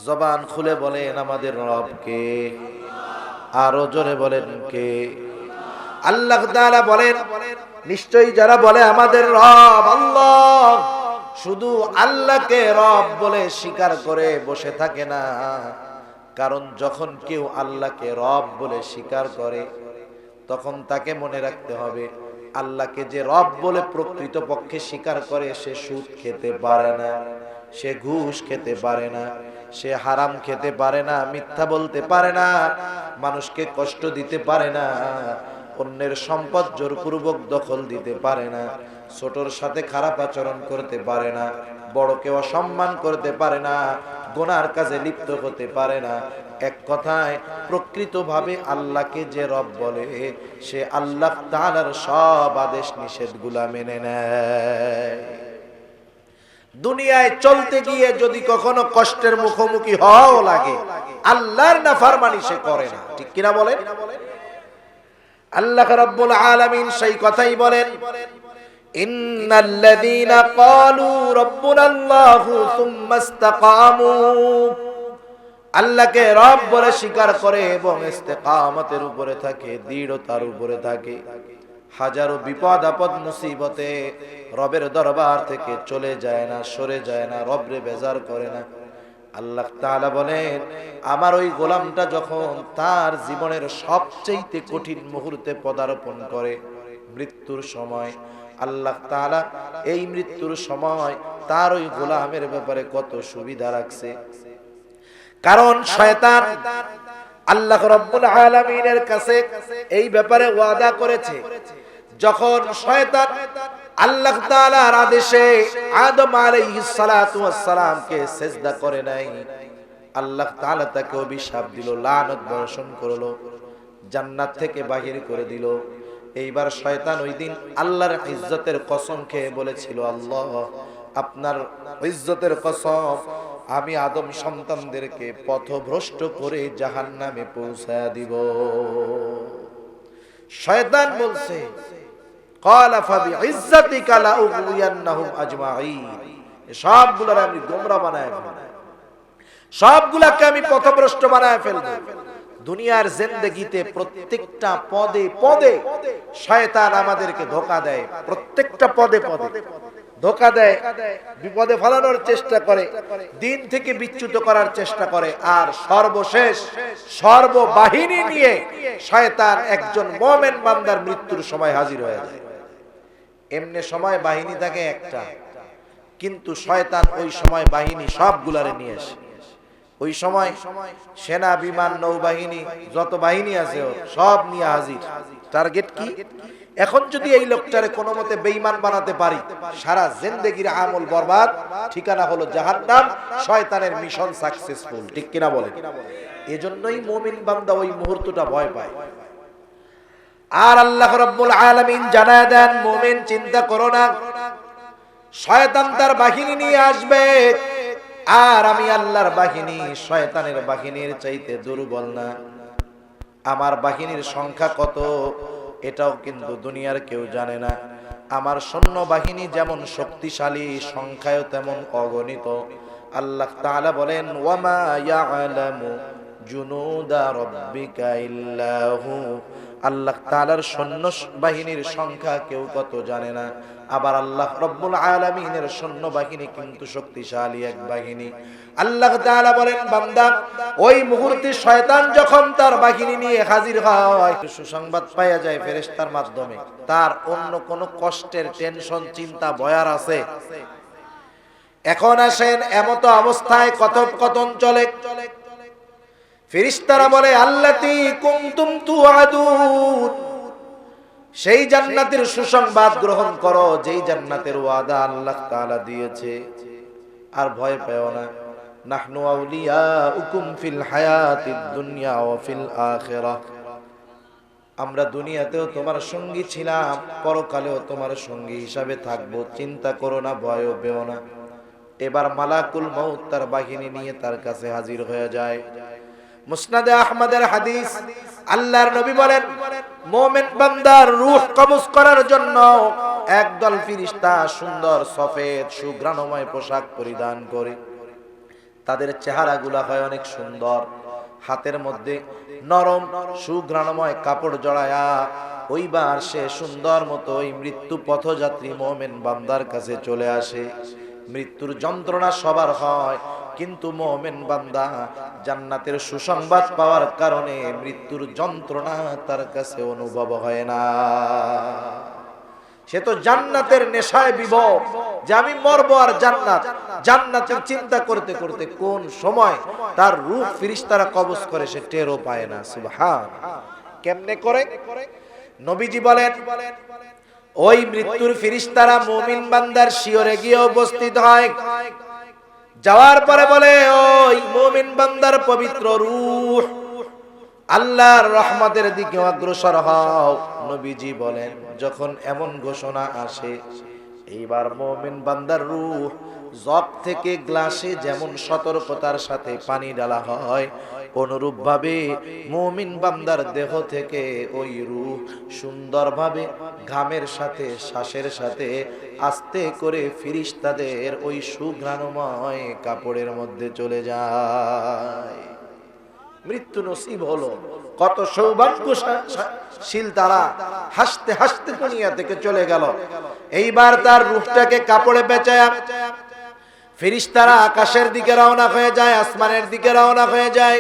জবান খুলে বলেন আমাদের রব কে? আরো জোরে বলেন কে? আল্লাহ তাআলা বলেন, নিশ্চয়ই যারা বলে আমাদের রব আল্লাহ, শুধু আল্লাহকে রব বলে স্বীকার করে বসে থাকে না। কারণ যখন কেউ আল্লাহকে রব বলে স্বীকার করে, তখন তাকে মনে রাখতে হবে আল্লাহকে যে রব বলে প্রকৃত পক্ষে স্বীকার করে, সে সুদ খেতে পারে না, সে ঘুষ খেতে পারে না, সে হারাম খেতে পারে না, মিথ্যা বলতে পারে না, মানুষকে কষ্ট দিতে পারে না, অন্যের সম্পদ জোরপূর্বক দখল দিতে পারে না, ছোটর সাথে খারাপ আচরণ করতে পারে না, বড়কে অসম্মান করতে পারে না, গুনার কাজে লিপ্ত হতে পারে না। এক কথায় প্রকৃতভাবে আল্লাহকে যে রব বলে, সে আল্লাহ তাআলার সব আদেশ নিষেধগুলা মেনে নেয়। দুনিয়ায় চলতে গিয়ে যদি কখনো কষ্টের মুখোমুখি হওয়াও লাগে, আল্লাহর নাফরমানি সে করে না, ঠিক কিনা বলেন? আল্লাহ রাব্বুল আলামিন সেই কথাই বলেন, ইন্নাল্লাযীনা ক্বালু রাব্বুনাল্লাহু সুম্মা ইসতাকামু, আল্লাহকে রব বলে স্বীকার করে এবং ইস্তেকামতের উপরে থাকে, দৃঢ়তার উপরে থাকে, হাজারো বিপদ আপদ মুসিবতে রবের দরবার থেকে চলে যায় না, সরে যায় না, রবরে বেজার করে না। আল্লাহ তাআলা বলেন, আমার ওই গোলামটা যখন তার জীবনের সবচেয়ে কঠিন মুহূর্তে পদার্পণ করে, মৃত্যুর সময়, আল্লাহ তাআলা এই মৃত্যুর সময় তার ওই গোলামের ব্যাপারে কত সুবিধা রাখছে। কারণ শয়তান আল্লাহ রাব্বুল আলামিনের কাছে এই ব্যাপারে ওয়াদা করেছে, যখন শয়তান আল্লাহ তাআলার আদেশে আদম আলাইহিস সালাতু ওয়াস সালামকে সিজদা করে নাই, আল্লাহ তাআলা তাকে অভিশাপ দিল, লানত বর্ষণ করলো, জান্নাত থেকে বাহির করে দিল। এইবার শয়তান ওই দিন আল্লাহর ইজ্জতের কসম খেয়ে বলেছিল, আল্লাহ আপনার ইজ্জতের কসম, আমি আদম সন্তানদেরকে পথভ্রষ্ট করে জাহান্নামে পৌঁছায়া দিব। শয়তান বলছে, ক্বালা ফাবিইজ্জাতিকা লাউগওয়ান্নাহুম আজমাঈন, সবগুলোর আমি গোমরা বানায় ফেলব, সবগুলাকে আমি পথভ্রষ্ট বানায় ফেলব। দুনিয়ার জিন্দেগিতে প্রত্যেকটা পদে পদে শয়তান আমাদেরকে ধোঁকা দেয়, প্রত্যেকটা পদে পদে ধোঁকা দেয়, বিপদে ফেলানোর চেষ্টা করে, দিন থেকে বিচ্যুত করার চেষ্টা করে, আর সর্বশেষ সর্ববাহিনী নিয়ে শয়তান একজন মুমিন বান্দার মৃত্যুর সময় হাজির হয়ে যায়। এমনি সময় বাহিনী থাকে একটা, কিন্তু শয়তান ওই সময় বাহিনী সবগুলারে নিয়ে আসে। ওই সময় সেনা, বিমান, নৌবাহিনী, যত বাহিনী আছে সব নিয়ে হাজির। টার্গেট কি? এখন যদি এই লোকটারে কোনো মতে বেঈমান বানাতে পারি, সারা জিন্দেগির আমল বরবাদ, ঠিকানা হলো জাহান্নাম, শয়তানের মিশন সাকসেসফুল। ঠিক কিনা বলেন? এজন্যই মুমিন বান্দা ওই মুহূর্তটা ভয় পায়। আর আল্লাহ রাব্বুল আলামিন জানায় দেন, মুমিন চিন্তা করো না, শয়তান তার বাহিনী নিয়ে আসবে, আর আমি আল্লাহর বাহিনী শয়তানের বাহিনীর চাইতে দুর্বল না। আমার বাহিনীর সংখ্যা কত এটাও কিন্তু দুনিয়ার কেউ জানে না। আমার সৈন্য বাহিনী যেমন শক্তিশালী, সংখ্যায়ও তেমন অগণিত। আল্লাহ তাআলা বলেন, ওয়ামা ইয়ালামু জুনুদা রাব্বিকা ইল্লা হু, আল্লাহ তাআলার সৈন্য বাহিনীর সংখ্যা কেউ কত জানে না। আবার আল্লাহ রব্বুল আলামিনের সৈন্য বাহিনী কিন্তু শক্তিশালী এক বাহিনী। আল্লাহ তাআলা বলেন, বান্দা ওই মুহূর্তে শয়তান যখন তার বাহিনী নিয়ে হাজির হয়, সুসংবাদ পাওয়া যায় ফেরেশতার মাধ্যমে, তার অন্য কোনো কষ্টের টেনশন, চিন্তা, ভয়ার আছে? এখন আসেন, এমতো অবস্থায় কথোপকথন চলে। ফেরেশতারা বলে, আল্লাতী কুনতুম তুআদুন, সেই জান্নাতের সুসংবাদ গ্রহণ করো, যেই জান্নাতের ওয়াদা আল্লাহ তাআলা দিয়েছে। আর ভয় পেও না, নাহনু আউলিয়াউকুম ফিল হায়াতিদ দুনিয়া ওয়া ফিল আখিরাহ, আমরা দুনিয়াতেও তোমার সঙ্গী ছিলাম, পরকালেও তোমার সঙ্গী হিসাবে থাকবো, চিন্তা করো না, ভয়ও পেও না। এবার মালাকুল মউত তার বাহিনী নিয়ে তার কাছে হাজির হয়ে যায়। মুসনাদে আহমদের হাদিস, আল্লাহর নবী বলেন, মুমিন বান্দার রূহ কবজ করার জন্য একদল ফেরেশতা সুন্দর সফেদ সুঘ্রাণময় পোশাক পরিধান করে, তাদের চেহারাগুলো হয় অনেক সুন্দর, হাতের মধ্যে নরম সুঘ্রাণময় কাপড় জড়ায়া ওইবার সে সুন্দর মতো ওই মৃত্যু পথযাত্রী মুমিন বান্দার কাছে চলে আসে। মৃত্যুর যন্ত্রণা সবার হয়, কিন্তু মুমিন বান্দা জান্নাতের সুসংবাদ পাওয়ার কারণে মৃত্যুর যন্ত্রণা তার কাছে অনুভব হয় না। সে তো জান্নাতের নেশায় বিভোর, যে আমি মরবো আর জান্নাত, জান্নাতের চিন্তা করতে করতে কোন সময় তার রূহ ফেরেশতারা কবজ করে সে টেরও পায় না। সুবহান। কেমনে করে? নবীজি বলেন, ওই মৃত্যুর ফেরেশতারা মুমিন বান্দার শিয়রে গিয়ে উপস্থিত হয়, যাওয়ার পরে বলে, ওই মুমিন বান্দার পবিত্র রূহ আল্লাহর রহমতের দিকে অগ্রসর হও। নবীজি বলেন, যখন এমন ঘোষণা আসে, এইবার মুমিন বান্দার রূহ জগ থেকে গ্লাসে যেমন সতর্কতার সাথে পানি ঢালা হয়, অনুরূপ ভাবে মুমিন বান্দার দেহ থেকে ওই রূহ সুন্দরভাবে ঘামের সাথে শ্বাসের সাথে আস্তে করে ফিরিস্তাদের ওই সুঘ্রাণময় কাপড়ের মধ্যে চলে যায়। মৃত্যু নসিব হলো। কত সৌভাগ্যশীল তারা, হাসতে হাসতে দুনিয়া থেকে চলে গেল। এইবার তার রূহটাকে কাপড়ে পেঁচায়া ফেরেশতারা আকাশের দিকে রওনা হয়ে যায়, আসমানের দিকে রওনা হয়ে যায়।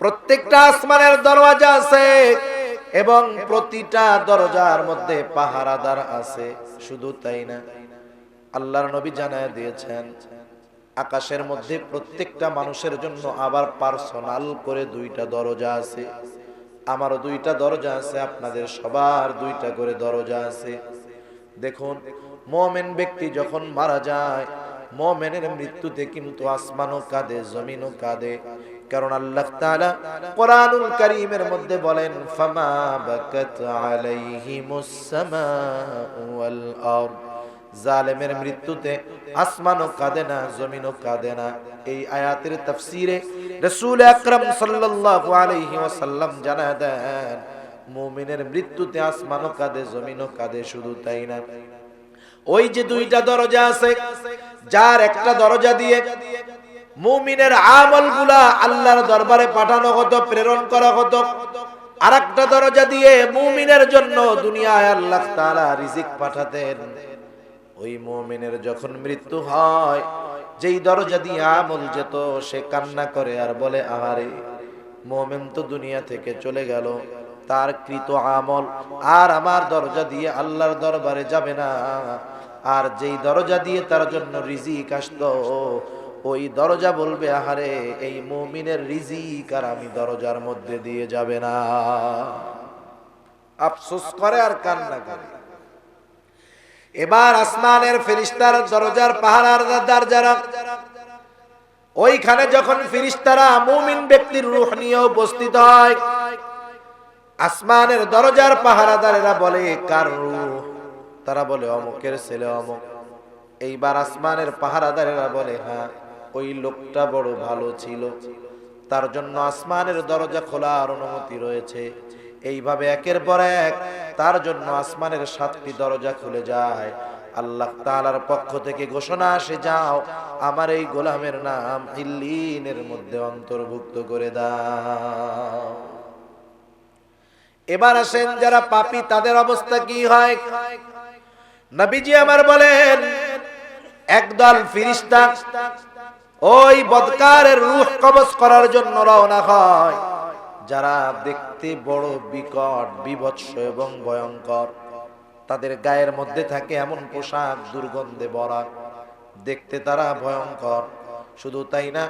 প্রত্যেকটা আসমানের দরওয়াজা আছে এবং প্রতিটা দরজার মধ্যে পাহারাদার আছে। শুধু তাই না, আল্লাহর নবী জানায় দিয়েছেন আকাশের মধ্যে প্রত্যেকটা মানুষের জন্য আবার পার্সোনাল করে 2টা দরজা আছে। আমারও 2টা দরজা আছে, আপনাদের সবার 2টা করে দরজা আছে। দেখুন, মুমিন ব্যক্তি যখন মারা যায়, মুমিনের মৃত্যুতে কিন্তু আসমানও কাঁদে, জমিনও কাঁদে। কারণ আল্লাহ তাআলা কোরআনুল কারীমের মধ্যে বলেন, ফামা বাকাত আলাইহিমুস সামাউ ওয়াল আরদ। জালেমের মৃত্যুতে আসমানও কাঁদে না, জমিনও কাঁদে না। এই আয়াতের তাফসীরে রাসূল আকরাম সাল্লাল্লাহু আলাইহি ওয়াসাল্লাম জানায় দেন, মুমিনের মৃত্যুতে আসমানও কাঁদে, জমিনও কাঁদে। শুধু তাই না, ওই যে 2টা দরজা আছে, যার একটা দরজা দিয়ে মুমিনের আমলগুলা আল্লাহর দরবারে পাঠানো হতো, প্রেরণ করা হতো। আরেকটা দরজা দিয়ে মুমিনের জন্য দুনিয়ায় আল্লাহ তাআলা রিজিক পাঠাতেন। ওই মুমিনের যখন মৃত্যু হয়, যেই দরজা দিয়ে আমল যেত, সে কান্না করে আর বলে, আহারে, মুমিন তো দুনিয়া থেকে চলে গেল, তার কৃত আমল আর আমার দরজা দিয়ে আল্লাহর দরবারে যাবে না। আর যেই দরজা দিয়ে তার জন্য রিজিক আসতো, ওই দরজা বলবে, আহারে, এই মুমিনের রিজিক আর আমি দরজার মধ্যে দিয়ে যাবে না। আফসোস করে আর কান্না করে। এবার আসমানের ফেরেশতার দরজার পাহারাদার যারা, ওইখানে যখন ফেরেশতারা মুমিন ব্যক্তির রূহ নিয়ে উপস্থিত হয়, আসমানের দরজার পাহারাদারেরা বলে, কার রূহ? তারা বলে, অমুকের ছেলে অমুক। এইবার আসমানের পাহারাদারেরা বলে, হ্যাঁ, ওই লোকটা বড় ভালো ছিল, তার জন্য আসমানের দরজা খোলার অনুমতি রয়েছে। এইভাবে একের পর এক তার জন্য আসমানের 7টি দরজা খুলে যায়। আল্লাহ তাআলার পক্ষ থেকে ঘোষণা আসে, যাও, আমার এই গোলামের নাম ইল্লিনের মধ্যে অন্তর্ভুক্ত করে দাও। এবার আসেন যারা পাপী, তাদের অবস্থা কি হয়? নবীজি আমার বলেন, একদল ফেরেশতা ওই বদকারের রূহ কবজ করার জন্য রওনা হয়, যারা দেখতে বড় বিকট, বিভৎস এবং ভয়ঙ্কর। তাদের গায়ের মধ্যে থাকে এমন পোশাক দুর্গন্ধে ভরা, দেখতে তারা ভয়ঙ্কর। শুধু তাই না,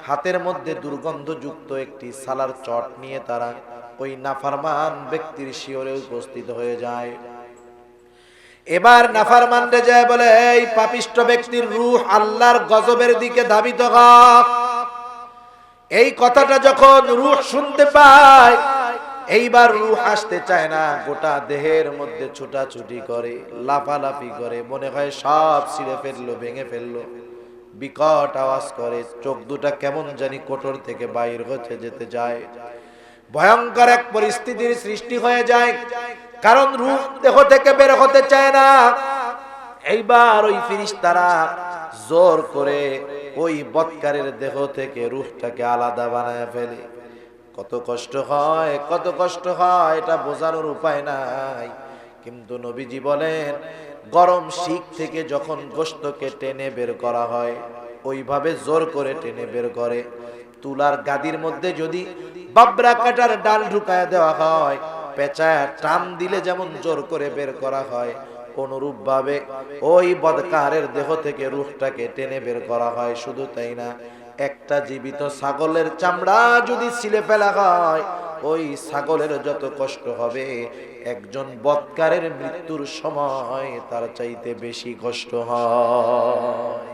হাতের মধ্যে দুর্গন্ধযুক্ত একটি সালার চট নিয়ে তারা ওই নাফরমান ব্যক্তির শিয়রে উপস্থিত হয়ে যায়। এবার নাফরমানরে যায় বলে, এই পাপিষ্ঠ ব্যক্তির রূহ আল্লাহর গজবের দিকে ধাবিত হয়। এই কথাটা যখন রূহ শুনতে পায়, এইবার রূহ আসতে চায় না, গোটা দেহের মধ্যে ছুটাছুটি করে, লাফালাফি করে, মনে হয় সব ছিঁড়ে ফেললো, ভেঙে ফেললো। বিকট আওয়াজ করে, চোখ দুটা কেমন জানি কোটর থেকে বাইর হতে যেতে যায়। ভয়ঙ্কর এক পরিস্থিতির সৃষ্টি হয়ে যায়, কারণ রূহ দেহ থেকে বের হতে চায় না। এইবার ওই ফেরেশতারা জোর করে ওই বদকারের দেহ থেকে রূহটাকে আলাদা বানায় ফেলে। কত কষ্ট হয়, কত কষ্ট হয়, এটা বোঝানোর উপায় নাই। কিন্তু নবীজি বলেন, গরম শিক থেকে যখন গোশতকে টেনে বের করা হয়, ওইভাবে জোর করে টেনে বের করে। তুলার গাদির মধ্যে যদি বাবরা কাটার ডাল ঢুকায় দেওয়া হয়, পেঁচায় টান দিলে যেমন জোর করে বের করা হয়, অনুরূপ ভাবে ওই বদকারের দেহ থেকে রূহটাকে টেনে বের করা হয়। শুধু তাই না, একটা জীবিত ছাগলের চামড়া যদি ছিলে ফেলা হয়, ওই ছাগলের যত কষ্ট হবে, একজন বদকারের মৃত্যুর সময় তার চাইতে বেশি কষ্ট হয়।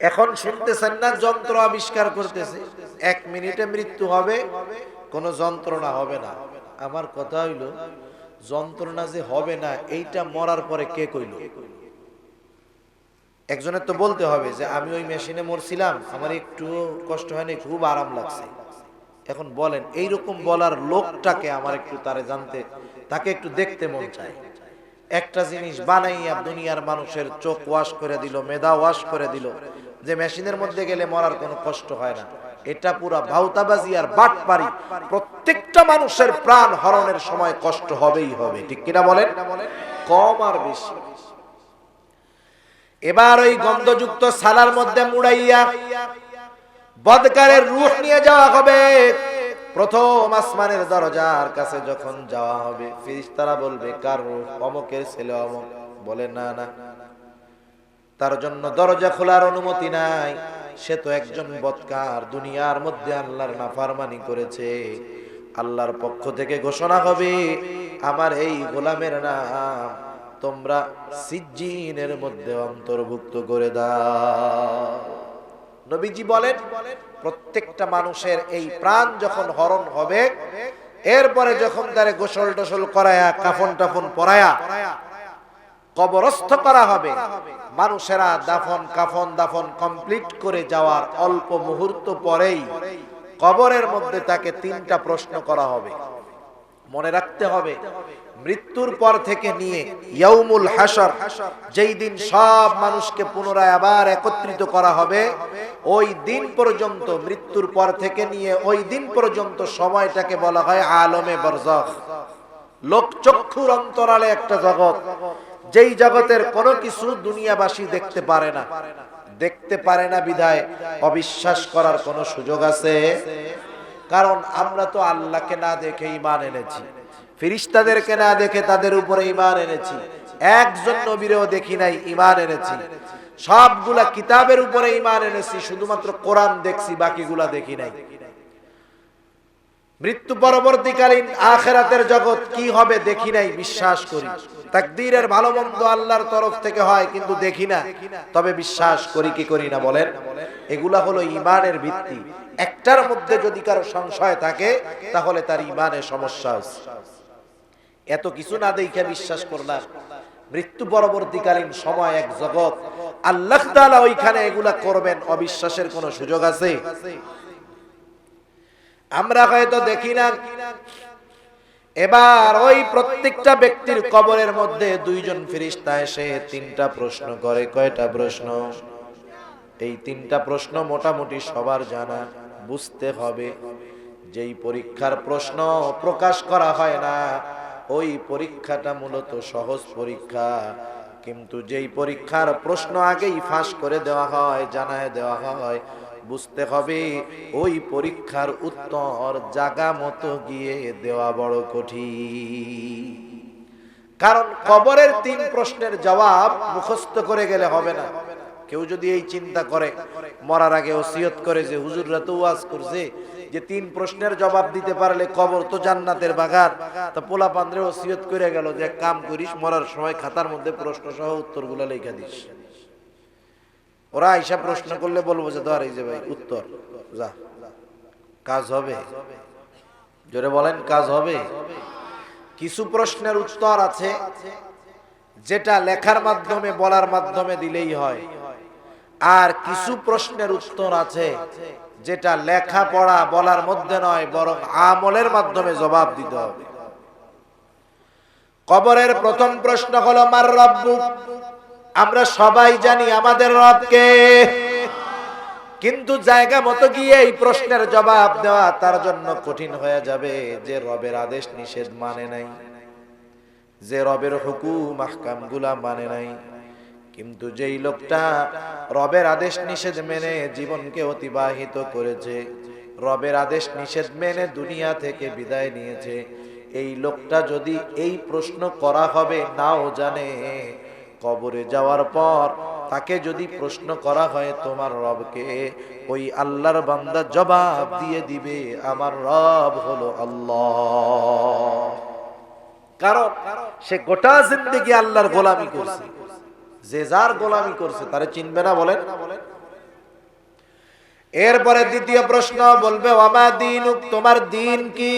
এখন শুনতেছেন না, যন্ত্র আবিষ্কার করতেছে, 1 মিনিটে মৃত্যু হবে, কোনো যন্ত্রণা হবে না। আমার কথা হইল, যন্ত্রণা যে হবে না, এইটা মরার পরে কে কইল? একজনের তো বলতে হবে যে আমি ওই মেশিনে মরছিলাম, আমার একটু কষ্ট হয়নি, খুব আরাম লাগছে। এখন বলেন এইরকম বলার লোকটাকে আমার একটু তারে জানতে, তাকে একটু দেখতে মন চায়। একটা জিনিস বানাইয়া দুনিয়ার মানুষের চোখ ওয়াশ করে দিল, মেধা ওয়াশ করে দিল, যে মেশিনের মধ্যে গেলে মরার কোনো কষ্ট হয় না। এটা পুরা ভাউতাবাজি আর বাটপারি। প্রত্যেকটা মানুষের প্রাণ হরণের সময় কষ্ট হবেই হবে, ঠিক কিনা বলেন, কম আর বেশি। এবার ওই গন্ধযুক্ত সালার মধ্যে মুড়াইয়া বদকারের রূহ নিয়ে যাওয়া হবে। প্রথম আসমানের দরজার কাছে যখন যাওয়া হবে, ফেরেশতারা বলবে কার রূহ? অমুকের ছেলে অমুক। বলে না না, তার জন্য দরজা খোলার অনুমতি নাই, সে তো একজন বদকার, দুনিয়ার মধ্যে আল্লাহর নাফরমানি করেছে। আল্লাহর পক্ষ থেকে ঘোষণা হবে, আমার এই গোলামের নাম তোমরা সিজ্জিনের মধ্যে অন্তর্ভুক্ত করে দাও। নবীজি বলেন প্রত্যেকটা মানুষের এই প্রাণ যখন হরণ হবে, এরপরে যখন তারে গোসল টোসল করায়া কাফন টাফন পরায়া কবরস্থ করা হবে, মানুষেরা কাফন দাফন কমপ্লিট করে যাওয়ার অল্প মুহূর্ত পরেই কবরের মধ্যে তাকে 3টা প্রশ্ন করা হবে। মনে রাখতে হবে, মৃত্যুর পর থেকে নিয়ে ইয়াউমুল হাসর, যেই দিন সব মানুষকে পুনরায় আবার একত্রিত করা হবে, ওই দিন পর্যন্ত, মৃত্যুর পর থেকে নিয়ে ওই দিন পর্যন্ত সময়টাকে বলা হয় আলমে বরজখ, লোকচক্ষুর অন্তরালে একটা জগৎ, যেই জগতের কোনো কিছু দুনিয়াবাসী দেখতে পারে না। দেখতে পারে না বিধায় অবিশ্বাস করার কোনো সুযোগ আছে? কারণ আমরা তো আল্লাহকে না দেখে ঈমান এনেছি, ফেরেশতাদেরকে না দেখে তাদের উপরে ঈমান এনেছি, একজন নবীরেও দেখি নাই, ঈমান এনেছি। সবগুলা কিতাবের উপরে ঈমান এনেছি, শুধুমাত্র কোরআন দেখছি, বাকিগুলা দেখি নাই। মৃত্যু পরবর্তীকালীন আখিরাতের জগৎ কি হবে দেখি নাই, বিশ্বাস করি। তাকদীরের ভালো মন্দ আল্লাহর তরফ থেকে হয়, কিন্তু দেখি না, তবে বিশ্বাস করি কি করি না বলেন? এগুলা হলো ঈমানের ভিত্তি। একটার মধ্যে যদি কারো সংশয় থাকে, তাহলে তার ঈমানে সমস্যা আছে। এত কিছু না দেখে বিশ্বাস করলাম, মৃত্যু পরবর্তীকালীন সময় এক জগৎ, আল্লাহ তাআলা ওইখানে এগুলা করবেন, অবিশ্বাসের কোনো সুযোগ আছে? আমরা হয়তো দেখি না। এবার ওই প্রত্যেকটা ব্যক্তির কবরের মধ্যে 2জন ফেরেশতা এসে 3টা প্রশ্ন করে। কয়টা প্রশ্ন? এই 3টা প্রশ্ন মোটামুটি সবার জানা। বুঝতে হবে, যেই পরীক্ষার প্রশ্ন প্রকাশ করা হয় না, ওই পরীক্ষাটা মূলত সহজ পরীক্ষা। কিন্তু যেই পরীক্ষার প্রশ্ন আগেই ফাঁস করে দেওয়া হয়, জানায় দেওয়া হয়, বুঝতে হবে ওই পরীক্ষার উত্তর জায়গা মতো গিয়ে দেওয়া বড় কঠিন। কারণ কবরের 3 প্রশ্নের জবাব মুখস্থ করে গেলে হবে না। কেউ যদি এই চিন্তা করে, মরার আগে ওসিয়ত করে যে হুজুররা তো ওয়াজ করছে যে 3 প্রশ্নের জবাব দিতে পারলে কবর তো জান্নাতের বাগান, তো পোলা পান্দ্রে ওসিয়ত করে গেল যে কাম করিস, মরার সময় খাতার মধ্যে প্রশ্ন সহ উত্তরগুলো লেখা দিস। ওরা আইসা প্রশ্ন করলে বলবো যে ধর এই যে ভাই উত্তর, যা, কাজ হবে? জোরে বলেন, কাজ হবে? কিছু প্রশ্নের উত্তর আছে যেটা লেখার মাধ্যমে, বলার মাধ্যমে দিলেই হয়, আর কিছু প্রশ্নের উত্তর আছে যেটা লেখা পড়া বলার মধ্যে নয়, বরং আমলের মাধ্যমে জবাব দিতে হবে। কবরের প্রথম প্রশ্ন হলো মার রব্বুক। আমরা সবাই জানি আমাদের রবকে, কিন্তু জায়গা মতো গিয়ে এই প্রশ্নের জবাব দেওয়া তার জন্য কঠিন হয়ে যাবে, যে রবের আদেশ নিষেধ মানে নাই, যে রবের হুকুম আহকাম গুলা মানে নাই। কিন্তু যেই লোকটা রবের আদেশ নিষেধ মেনে জীবনকে অতিবাহিত করেছে, রবের আদেশ নিষেধ মেনে দুনিয়া থেকে বিদায় নিয়েছে, এই লোকটা যদি এই প্রশ্ন করা হবে নাও জানে, কবরে যাওয়ার পর তাকে যদি প্রশ্ন করা হয় তোমার রবকে, ওই আল্লাহর বান্দা জবাব দিয়ে দিবে আমার রব হলো আল্লাহ। কারণ সে গোটা জিন্দেগি আল্লাহর গোলামি করছে। যে যার গোলামি করছে তারে চিনবে না বলেন? এরপরে দ্বিতীয় প্রশ্ন বলবে ওয়ামা দীনুক, তোমার দিন কি?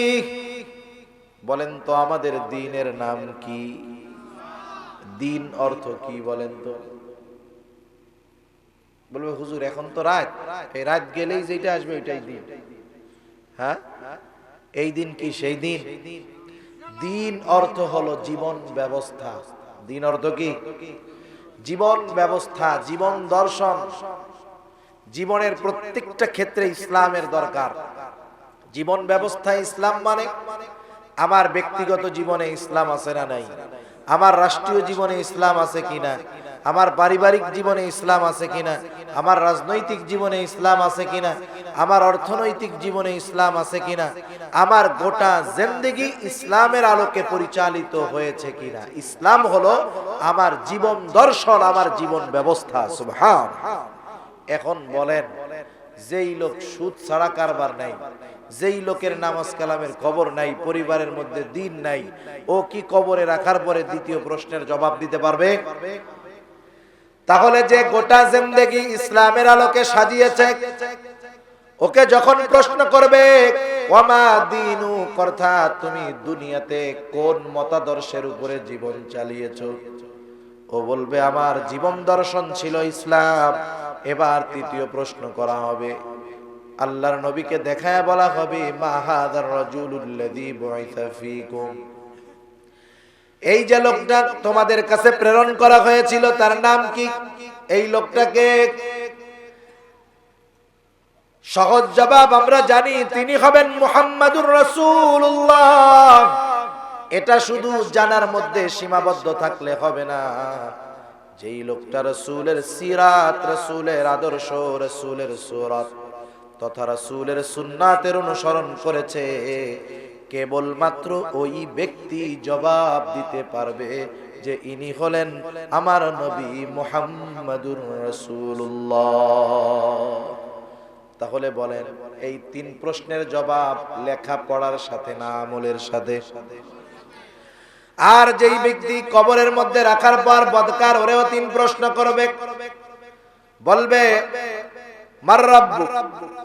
বলেন তো আমাদের দ্বীনের নাম কি? দিন অর্থ কি বলেন তো? বলবে হুজুর এখন তো রাত, এই রাত গেলেই যেটা আসবে ওইটাই দিন। হ্যাঁ, এই দিন কি সেই দিন? দিন অর্থ হলো জীবন ব্যবস্থা। দিন অর্থ কি? জীবন ব্যবস্থা, জীবন দর্শন। জীবনের প্রত্যেকটা ক্ষেত্রে ইসলামের দরকার। জীবন ব্যবস্থা ইসলাম মানে আমার ব্যক্তিগত জীবনে ইসলাম আছে না নাই, আমার রাষ্ট্রীয় জীবনে ইসলাম আছে কিনা, আমার পারিবারিক জীবনে ইসলাম আছে কিনা, আমার রাজনৈতিক জীবনে ইসলাম আছে কিনা, আমার অর্থনৈতিক জীবনে ইসলাম আছে কিনা, আমার গোটা জিন্দেগি ইসলামের আলোকে পরিচালিত হয়েছে কিনা। ইসলাম হলো আমার জীবন দর্শন, আমার জীবন ব্যবস্থা। সুবহানাল্লাহ। এখন বলেন, যেই লোক সুদ ছাড়া কারবার নাই, যেই লোকের নামাজ কালামের খবর নাই, পরিবারের মধ্যে দিন নাই, ও কি কবরে রাখার পরে দ্বিতীয় প্রশ্নের জবাব দিতে পারবে? তাহলে যে গোটা জিন্দেগি ইসলামের আলোকে সাজিয়েছে, ওকে যখন প্রশ্ন করবে ওয়ামা দীনু, অর্থাৎ তুমি দুনিয়াতে কোন মতাদর্শের উপরে জীবন চালিয়েছো, ও বলবে আমার জীবন দর্শন ছিল ইসলাম। এবার তৃতীয় প্রশ্ন করা হবে, আল্লাহর নবীকে দেখায় বলা হবে মা হাযার রাজুলুল্লাযী বুইসা ফীকুম, এই যে লোকটা তোমাদের কাছে প্রেরণ করা হয়েছিল তার নাম কি? এই লোকটাকে সহজ জবাব আমরা জানি, তিনি হবেন মুহাম্মাদুর রাসূলুল্লাহ। এটা শুধু জানার মধ্যে সীমাবদ্ধ থাকলে হবে না, যেই লোকটা রাসূলের সিরাত, রাসূলের আদর্শ, রাসূলের সুরাত তথা রাসূলের সুন্নাতের অনুসরণ করেছে, কেবলমাত্র ওই ব্যক্তি জবাব দিতে পারবে যে ইনি হলেন আমার নবী মুহাম্মাদুর রাসূলুল্লাহ। তাহলে বলেন, এই তিন প্রশ্নের জবাব লেখা পড়ার সাথে না আমলের সাথে? আর যেই ব্যক্তি কবরের মধ্যে রাখার পর বদকার, ওরেও তিন প্রশ্ন করবে, বলবে মার রাব্বুক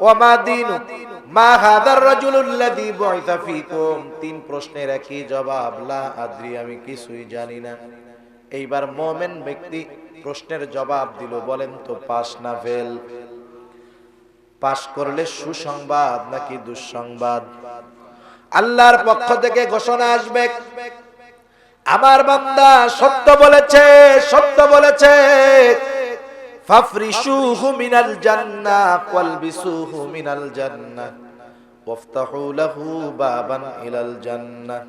ওয়া মা দীনুক মা হাযার রাজুলুল্লাযী বুইসা ফীকুম। তিন প্রশ্নের একই জবাব, লা আদ্রি, আমি কিছুই জানি না। এইবার মুমিন ব্যক্তি প্রশ্নের জবাব দিল, বলেন তো পাস না ফেল? পাস করলে সুসংবাদ নাকি দুঃসংবাদ? আল্লাহর পক্ষ থেকে ঘোষণা আসবে, আমার বান্দা সত্য বলেছে, সত্য বলেছে। ফাফরিশুহু মিনাল জান্নাহ ওয়ালবিসুহু মিনাল জান্নাহ ওয়াফতাহু লাহু বাবান ইলাল জান্নাহ।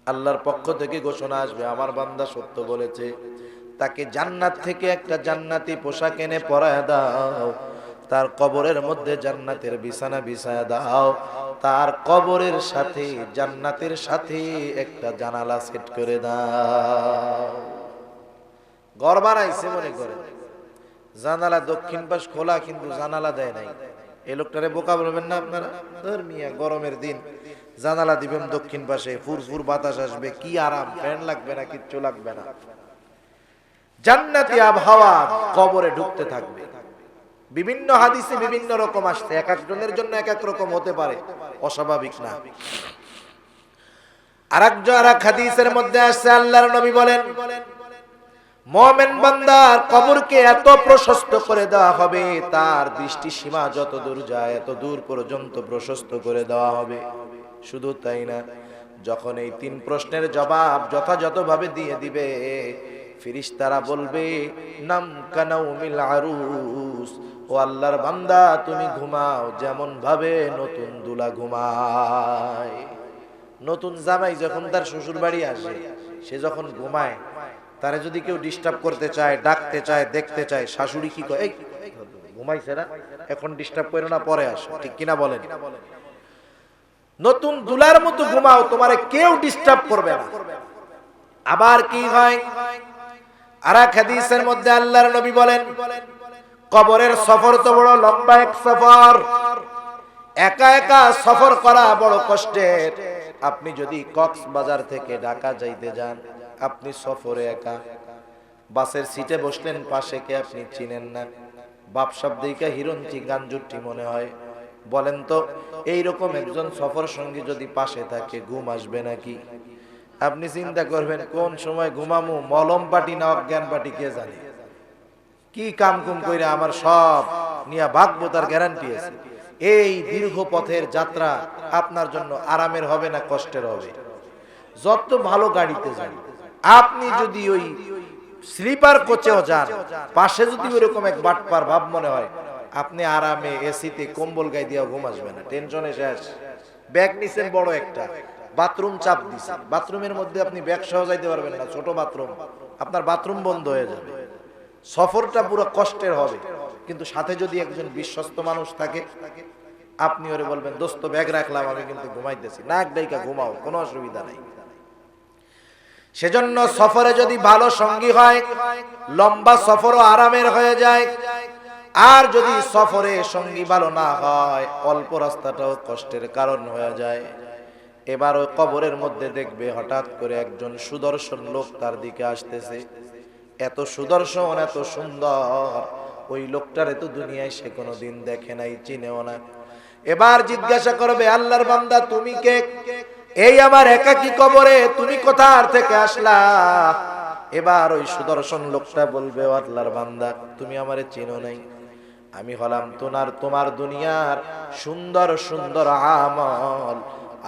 আল্লাহর পক্ষ থেকে ঘোষণা আসবে, আমার বান্দা সত্য বলেছে, তাকে জান্নাত থেকে একটা জান্নাতি পোশাক এনে পরায় দাও, তার কবরের মধ্যে জান্নাতের বিছানা বিছায়া দাও, তার কবরের সাথে জান্নাতের সাথে একটা জানালা সেট করে দাও। ঘর বানাইছে মনে করে, জানালা দক্ষিণ পাশ খোলা, কিন্তু জানালা দেয় নাই। এই লোকটারে বোকা বলবেন না আপনারা? মিয়া, গরমের দিন জানালা দিবেন দক্ষিণ পাশে, ফুরফুর বাতাস আসবে, কি আরাম, ফ্যান লাগবে না, কিচ্ছু লাগবে না, জান্নাতি আবহাওয়া কবরে ঢুকতে থাকবে। বিভিন্ন হাদিসে বিভিন্ন রকম আসছে, এক একজনের জন্য এক এক রকম হতে পারে, অস্বাভাবিক না। আরেক হাদিসের মধ্যে আসছে, আল্লাহর নবী বলেন, মুমিন বান্দার কবরকে এত প্রশস্ত করে দেওয়া হবে, তার দৃষ্টি সীমা যত দূর যায় এত দূর পর্যন্ত প্রশস্ত করে দেওয়া হবে। শুধু তাই না, যখন এই তিন প্রশ্নের জবাব যথাযথভাবে দিয়ে দিবে, ফেরেশতারা বলবে নাম কানাউমিল আরুস, ও আল্লাহর বান্দা তুমি ঘুমাও যেমন ভাবে নতুন দুলা ঘুমায়। নতুন জামাই যখন তার শ্বশুর বাড়ি আসে, সে যখন ঘুমায়, তারে যদি কেউ ডিস্টার্ব করতে চায়, ডাকতে চায়, দেখতে চায়, শাশুড়ি কি কয়, এই ঘুমাইছে না, এখন ডিস্টার্ব করো না, পরে আসো, ঠিক কিনা বলেন? নতুন দুলার মতো ঘুমাও, তোমারে কেউ ডিস্টার্ব করবে না। আবার কি হয়, আরেক হাদিসের মধ্যে আল্লাহর নবী বলেন, কবরের সফর তো বড় লম্বা এক সফর, একা একা সফর করা বড় কষ্টের। আপনি যদি কক্সবাজার থেকে ঢাকা যাইতে যান, আপনি সফরে একা, বাসের সিটে বসলেন, পাশে কে আপনি চিনেন না, বাপসাপ দিকে হিরঞ্চি গাঞ্জুটি মনে হয়। বলেন তো, এইরকম একজন সফর সঙ্গী যদি পাশে থাকে, ঘুম আসবে নাকি? আপনি চিন্তা করবেন কোন সময় ঘুমামু, মলম পাটি না অজ্ঞান পাটি কে জানে। কি কাম কুম কইরা আমার সব নিয়া ভাগবো তার গ্যারান্টি আছে। এই দীর্ঘ পথের যাত্রা আপনার জন্য আরামের হবে না কষ্টের হবে? যত ভালো গাড়িতে যান, আপনি যদি ওই স্লিপার কোচেও যান, পাশে যদি ওইরকম এক বাটপার ভাব মনে হয়, আপনি আরামে এসিতে কম্বল গায়ে দিয়ে ঘুম আসবে না, টেনশনে শেষ। ব্যাগ নিছেন বড় একটা, বাথরুম চাপ দিছে, বাথরুমের মধ্যে আপনি ব্যাগ সহ যাইতে পারবেন না, ছোট বাথরুম, আপনার বাথরুম বন্ধ হয়ে যাবে। সফরটা পুরো কষ্টের হবে। কিন্তু সাথে যদি একজন বিশ্বস্ত মানুষ থাকে, আপনি ওরে বলবেন, দোস্ত ব্যাগ রাখলাম, আমি কিন্তু ঘুমাইতেছি, নাক ডাইকা ঘুমাও, কোনো অসুবিধা নাই। সেজন্য সফরে যদি ভালো সঙ্গী হয়, লম্বা সফরও আরামের হয়ে যায়। আর যদি সফরে সঙ্গী ভালো না হয়, অল্প রাস্তাটাও কষ্টের কারণ হয়ে যায়। এবার ওই কবরের মধ্যে দেখবে হঠাৎ করে একজন সুদর্শন লোক তার দিকে আসতেছে। এত সুদর্শন, এত সুন্দর, ওই লোকটারে তো দুনিয়ায় সে কোনোদিন দেখে নাই, চিনেও না। এবার জিজ্ঞাসা করবে, আল্লাহর বান্দা তুমি কে? এই আমার একাকী কবরে তুমি কোথা থেকে আসলা? এবার ওই সুদর্শন লোকটা বলবে, আল্লাহর বান্দা তুমি আমারে চিনো নাই, আমি হলাম তোমার দুনিয়ার সুন্দর সুন্দর আমল।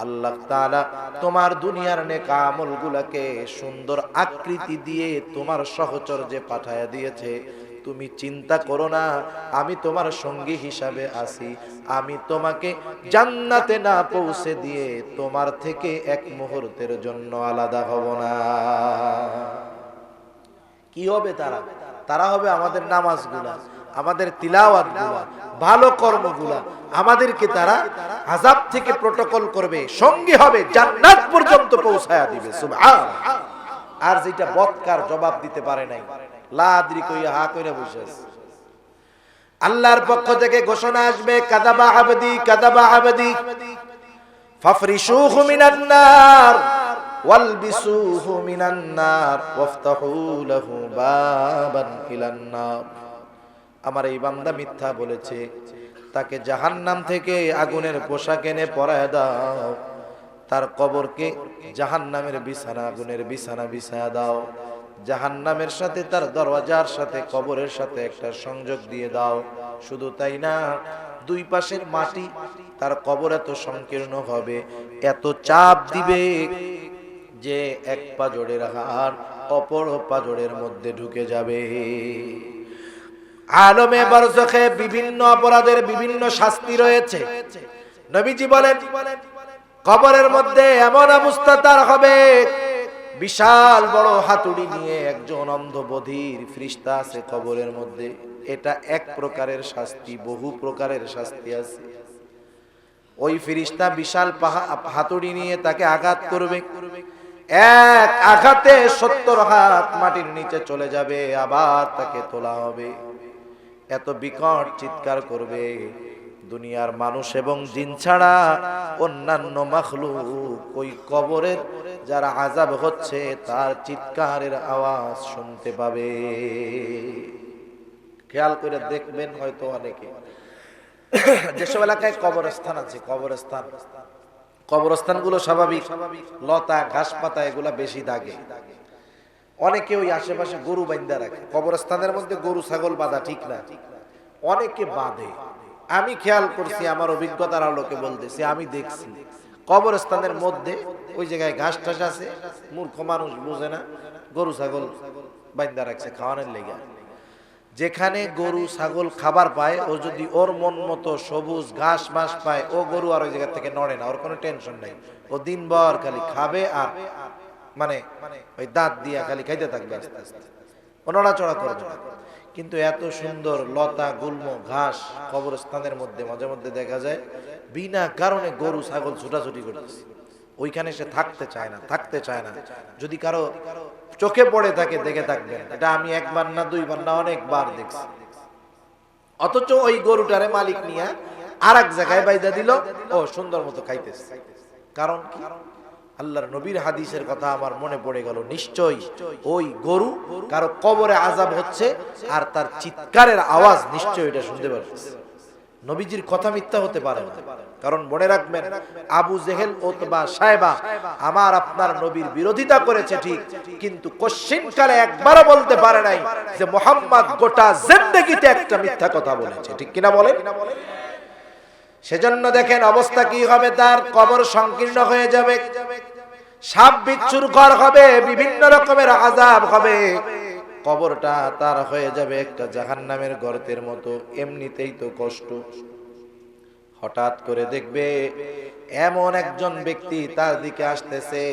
আল্লাহ তাআলা তোমার দুনিয়ার নেক আমলগুলোকে সুন্দর আকৃতি দিয়ে তোমার সহচর্যে পাঠায়া দিয়েছে। তুমি চিন্তা করো না, আমি তোমার সঙ্গী হিসাবে আছি। আমি তোমাকে জান্নাতে না পৌঁছে দিয়ে তোমার থেকে এক মুহূর্তের জন্য আলাদা হব না। কি হবে তারা? তারা হবে আমাদের নামাজগুলা, আমাদের তিলাওয়াতগুলা, ভালো কর্মগুলা, আমাদেরকে তারা আযাব থেকে প্রোটোকল করবে, সঙ্গী হবে, জান্নাত পর্যন্ত পৌঁছায়া দিবে। সুবহানাল্লাহ। আর যেটা বদকার জবাব দিতে পারে নাই, লা আদরি কইয়া হা কইরা বসে আছে, আল্লাহর পক্ষ থেকে ঘোষণা আসবে, কাযাবা আবদি কাযাবা আবদি ফাফরিশুহু মিনান নার ওয়ালবিসুহু মিনান নার ওয়াফতাহু লাহু বাবান ইলান নার। আমার এই বান্দা মিথ্যা বলেছে, তাকে জাহান্নাম থেকে আগুনের পোশাক এনে পরায় দাও, তার কবরকে জাহান্নামের বিছানা, আগুনের বিছানা বিছায়া দাও, জাহান্নামের সাথে তার দরওয়াজার সাথে কবরের সাথে একটা সংযোগ দিয়ে দাও। শুধু তাই না, দুই পাশের মাটি তার কবর এত সংকীর্ণ হবে, এত চাপ দিবে যে এক পাজরের হাড় অপর পাজরের মধ্যে ঢুকে যাবে। আলমে বারজাখে বিভিন্ন অপরাধের বিভিন্ন শাস্তি রয়েছে। নবীজি বলেন, কবরের মধ্যে এমন অবস্থা তার হবে, বিশাল বড় হাতুড়ি নিয়ে একজন অন্ধ বধির ফেরেশতা আছে কবরের মধ্যে। এটা এক প্রকারের শাস্তি, বহু প্রকারের শাস্তি আছে। ওই ফেরেশতা বিশাল হাতুড়ি নিয়ে তাকে আঘাত করবে, এক আঘাতে 70 হাত মাটির নিচে চলে যাবে, আবার তাকে তোলা হবে। এত বিকট চিৎকার করবে, দুনিয়ার মানুষ এবং জিন ছাড়া অন্যান্য মাখলুক ওই কবরের যারা আযাব হচ্ছে তার চিৎকারের আওয়াজ শুনতে পাবে। খেয়াল করে দেখবেন, হয়তো অনেকে যেসব এলাকায় কবরস্থান আছে, কবরস্থানগুলো স্বাভাবিক লতা ঘাস পাতা এগুলা বেশি দাগে। অনেকে ওই আশেপাশে গরু বাঁধা রাখে, কবরস্থানের মধ্যে গরু ছাগল বাঁধা ঠিক না, অনেকে বাঁধে। আমি খেয়াল করছি, আমার অভিজ্ঞতার আলোকে বলতেছি, আমি দেখছি কবরস্থানের মধ্যে ওই জায়গায় ঘাস টাস আছে, মূর্খ মানুষ বুঝে না, গরু ছাগল বাঁধা রাখছে খাওয়ানোর লেগে। যেখানে গরু ছাগল খাবার পায়, ও যদি ওর মন মতো সবুজ ঘাস মাস পায়, ও গরু আর ওই জায়গা থেকে নড়ে না, ওর কোনো টেনশন নাই, ও দিনভর খালি খাবে আর মানে ওই দাঁত দিয়া খালি খাইতে থাকবে, আস্তে আস্তে ও নড়াচড়া করবে না। কিন্তু এত সুন্দর লতা গুল্ম ঘাস কবরস্থানের মধ্যে মাঝে মধ্যে দেখা যায়, বিনা কারণে গরু ছাগল ছুটাছুটি করতেছে, ওইখানে সে থাকতে চায় না। যদি কারো চোখে পড়ে থাকে দেখে থাকবেন, এটা আমি একবার না দুইবার না অনেকবার দেখছি। অথচ ওই গরুটারে মালিক নিয়ে আর এক জায়গায় বাইদা দিল, ও সুন্দর মতো খাইতেছে। কারণ কি? আল্লাহর নবীর হাদিসের কথা আমার মনে পড়ে গেল, নিশ্চয়ই ওই গরু কারো কবরে আযাব হচ্ছে আর তার চিৎকারের আওয়াজ নিশ্চয়ই এটা শুনতে পাচ্ছে। নবীজির কথা মিথ্যা হতে পারে না। কারণ মনে রাখবেন, আবু জেহেল, উতবা, সায়বা আমার আপনার নবীর বিরোধিতা করেছে ঠিক, কিন্তু কোশ্চিনকালে একবারও বলতে পারে নাই যে মুহাম্মদ গোটা জিন্দেগিতে একটা মিথ্যা কথা বলেছে। ঠিক কিনা বলেন? সেজন্য দেখেন অবস্থা কি হবে, তার কবর সংকীর্ণ হয়ে যাবে, সাপ বিচ্ছুর ঘর হবে, বিভিন্ন রকমের আযাব হবে, কবরটা তার হয়ে যাবে একটা জাহান্নামের গর্তের মতো। এমনিতেই তো কষ্ট, হঠাৎ করে দেখবে এমন একজন ব্যক্তি তার দিকে আসতেছে,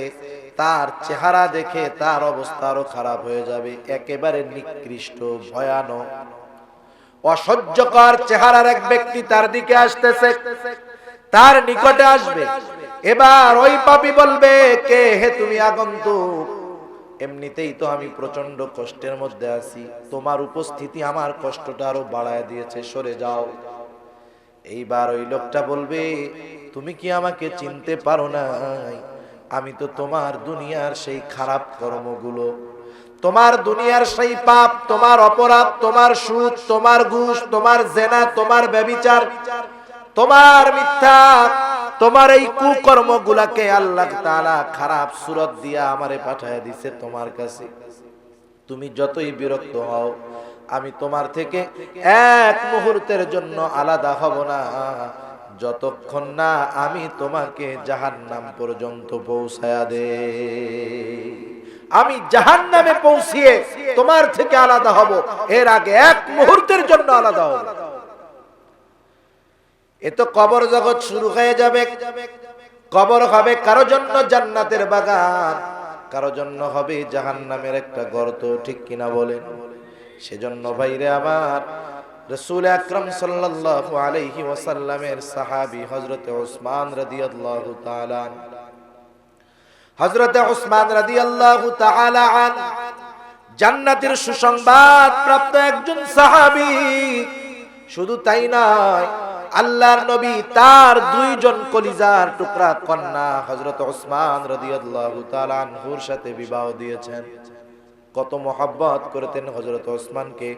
তার চেহারা দেখে তার অবস্থা আরো খারাপ হয়ে যাবে, একেবারে নিকৃষ্ট, ভয়ানক, অসহ্যকর চেহারার এক ব্যক্তি তার দিকে আসতেছে, তার নিকটে আসবে। এবার ওই পাপী বলবে, কে হে তুমি আগন্তুক? এমনিতেই তো আমি প্রচন্ড কষ্টের মধ্যে আছি, তোমার উপস্থিতি আমার কষ্টটা আরো বাড়ায় দিয়েছে, সরে যাও। এইবার ওই লোকটা বলবে, তুমি কি আমাকে চিনতে পারো না? আমি তো তোমার দুনিয়ার সেই খারাপ কর্মগুলো, তোমার দুনিয়ার সেই পাপ, তোমার অপরাধ, তোমার সুদ, তোমার ঘুষ, তোমার জেনা, তোমার ব্যভিচার, তোমার মিথ্যা, তোমার এই কুকর্মগুলাকে আল্লাহ তাআলা খারাপ সুরত দিয়া আমারে পাঠায় দিছে তোমার কাছে। তুমি যতই বিরক্ত হও, আমি তোমার থেকে এক মুহূর্তের জন্য আলাদা হব না, যতক্ষণ না আমি তোমাকে জাহান্নাম পর্যন্ত পৌঁছায়া দে। আমি জাহান্নামে পৌঁছিয়ে তোমার থেকে আলাদা হব, এর আগে এক মুহূর্তের জন্য আলাদা হব। এ তো কবর জগৎ শুরু হয়ে যাবে। কবর হবে কারো জন্য জান্নাতের বাগান, কারো জন্য হবে জাহান্নামের একটা গর্ত। ঠিক কিনা বলেন? সেজন্য ভাইরে আমার, রাসূল আকরাম সাল্লাল্লাহু আলাইহি ওয়াসাল্লামের সাহাবী হযরতে উসমান রাদিয়াল্লাহু তাআলা, হযরতে উসমান রাদিয়াল্লাহু তাআলা আন জান্নাতের সুসংবাদ প্রাপ্ত একজন সাহাবী। শুধু তাই নয়, আল্লাহর নবী তার দুইজন কলিজার টুকরা কন্যা হযরত উসমান রাদিয়াল্লাহু তাআলা আনহুর সাথে বিবাহ দিয়েছেন। কত মহব্বত করতেন হযরত উসমানকে।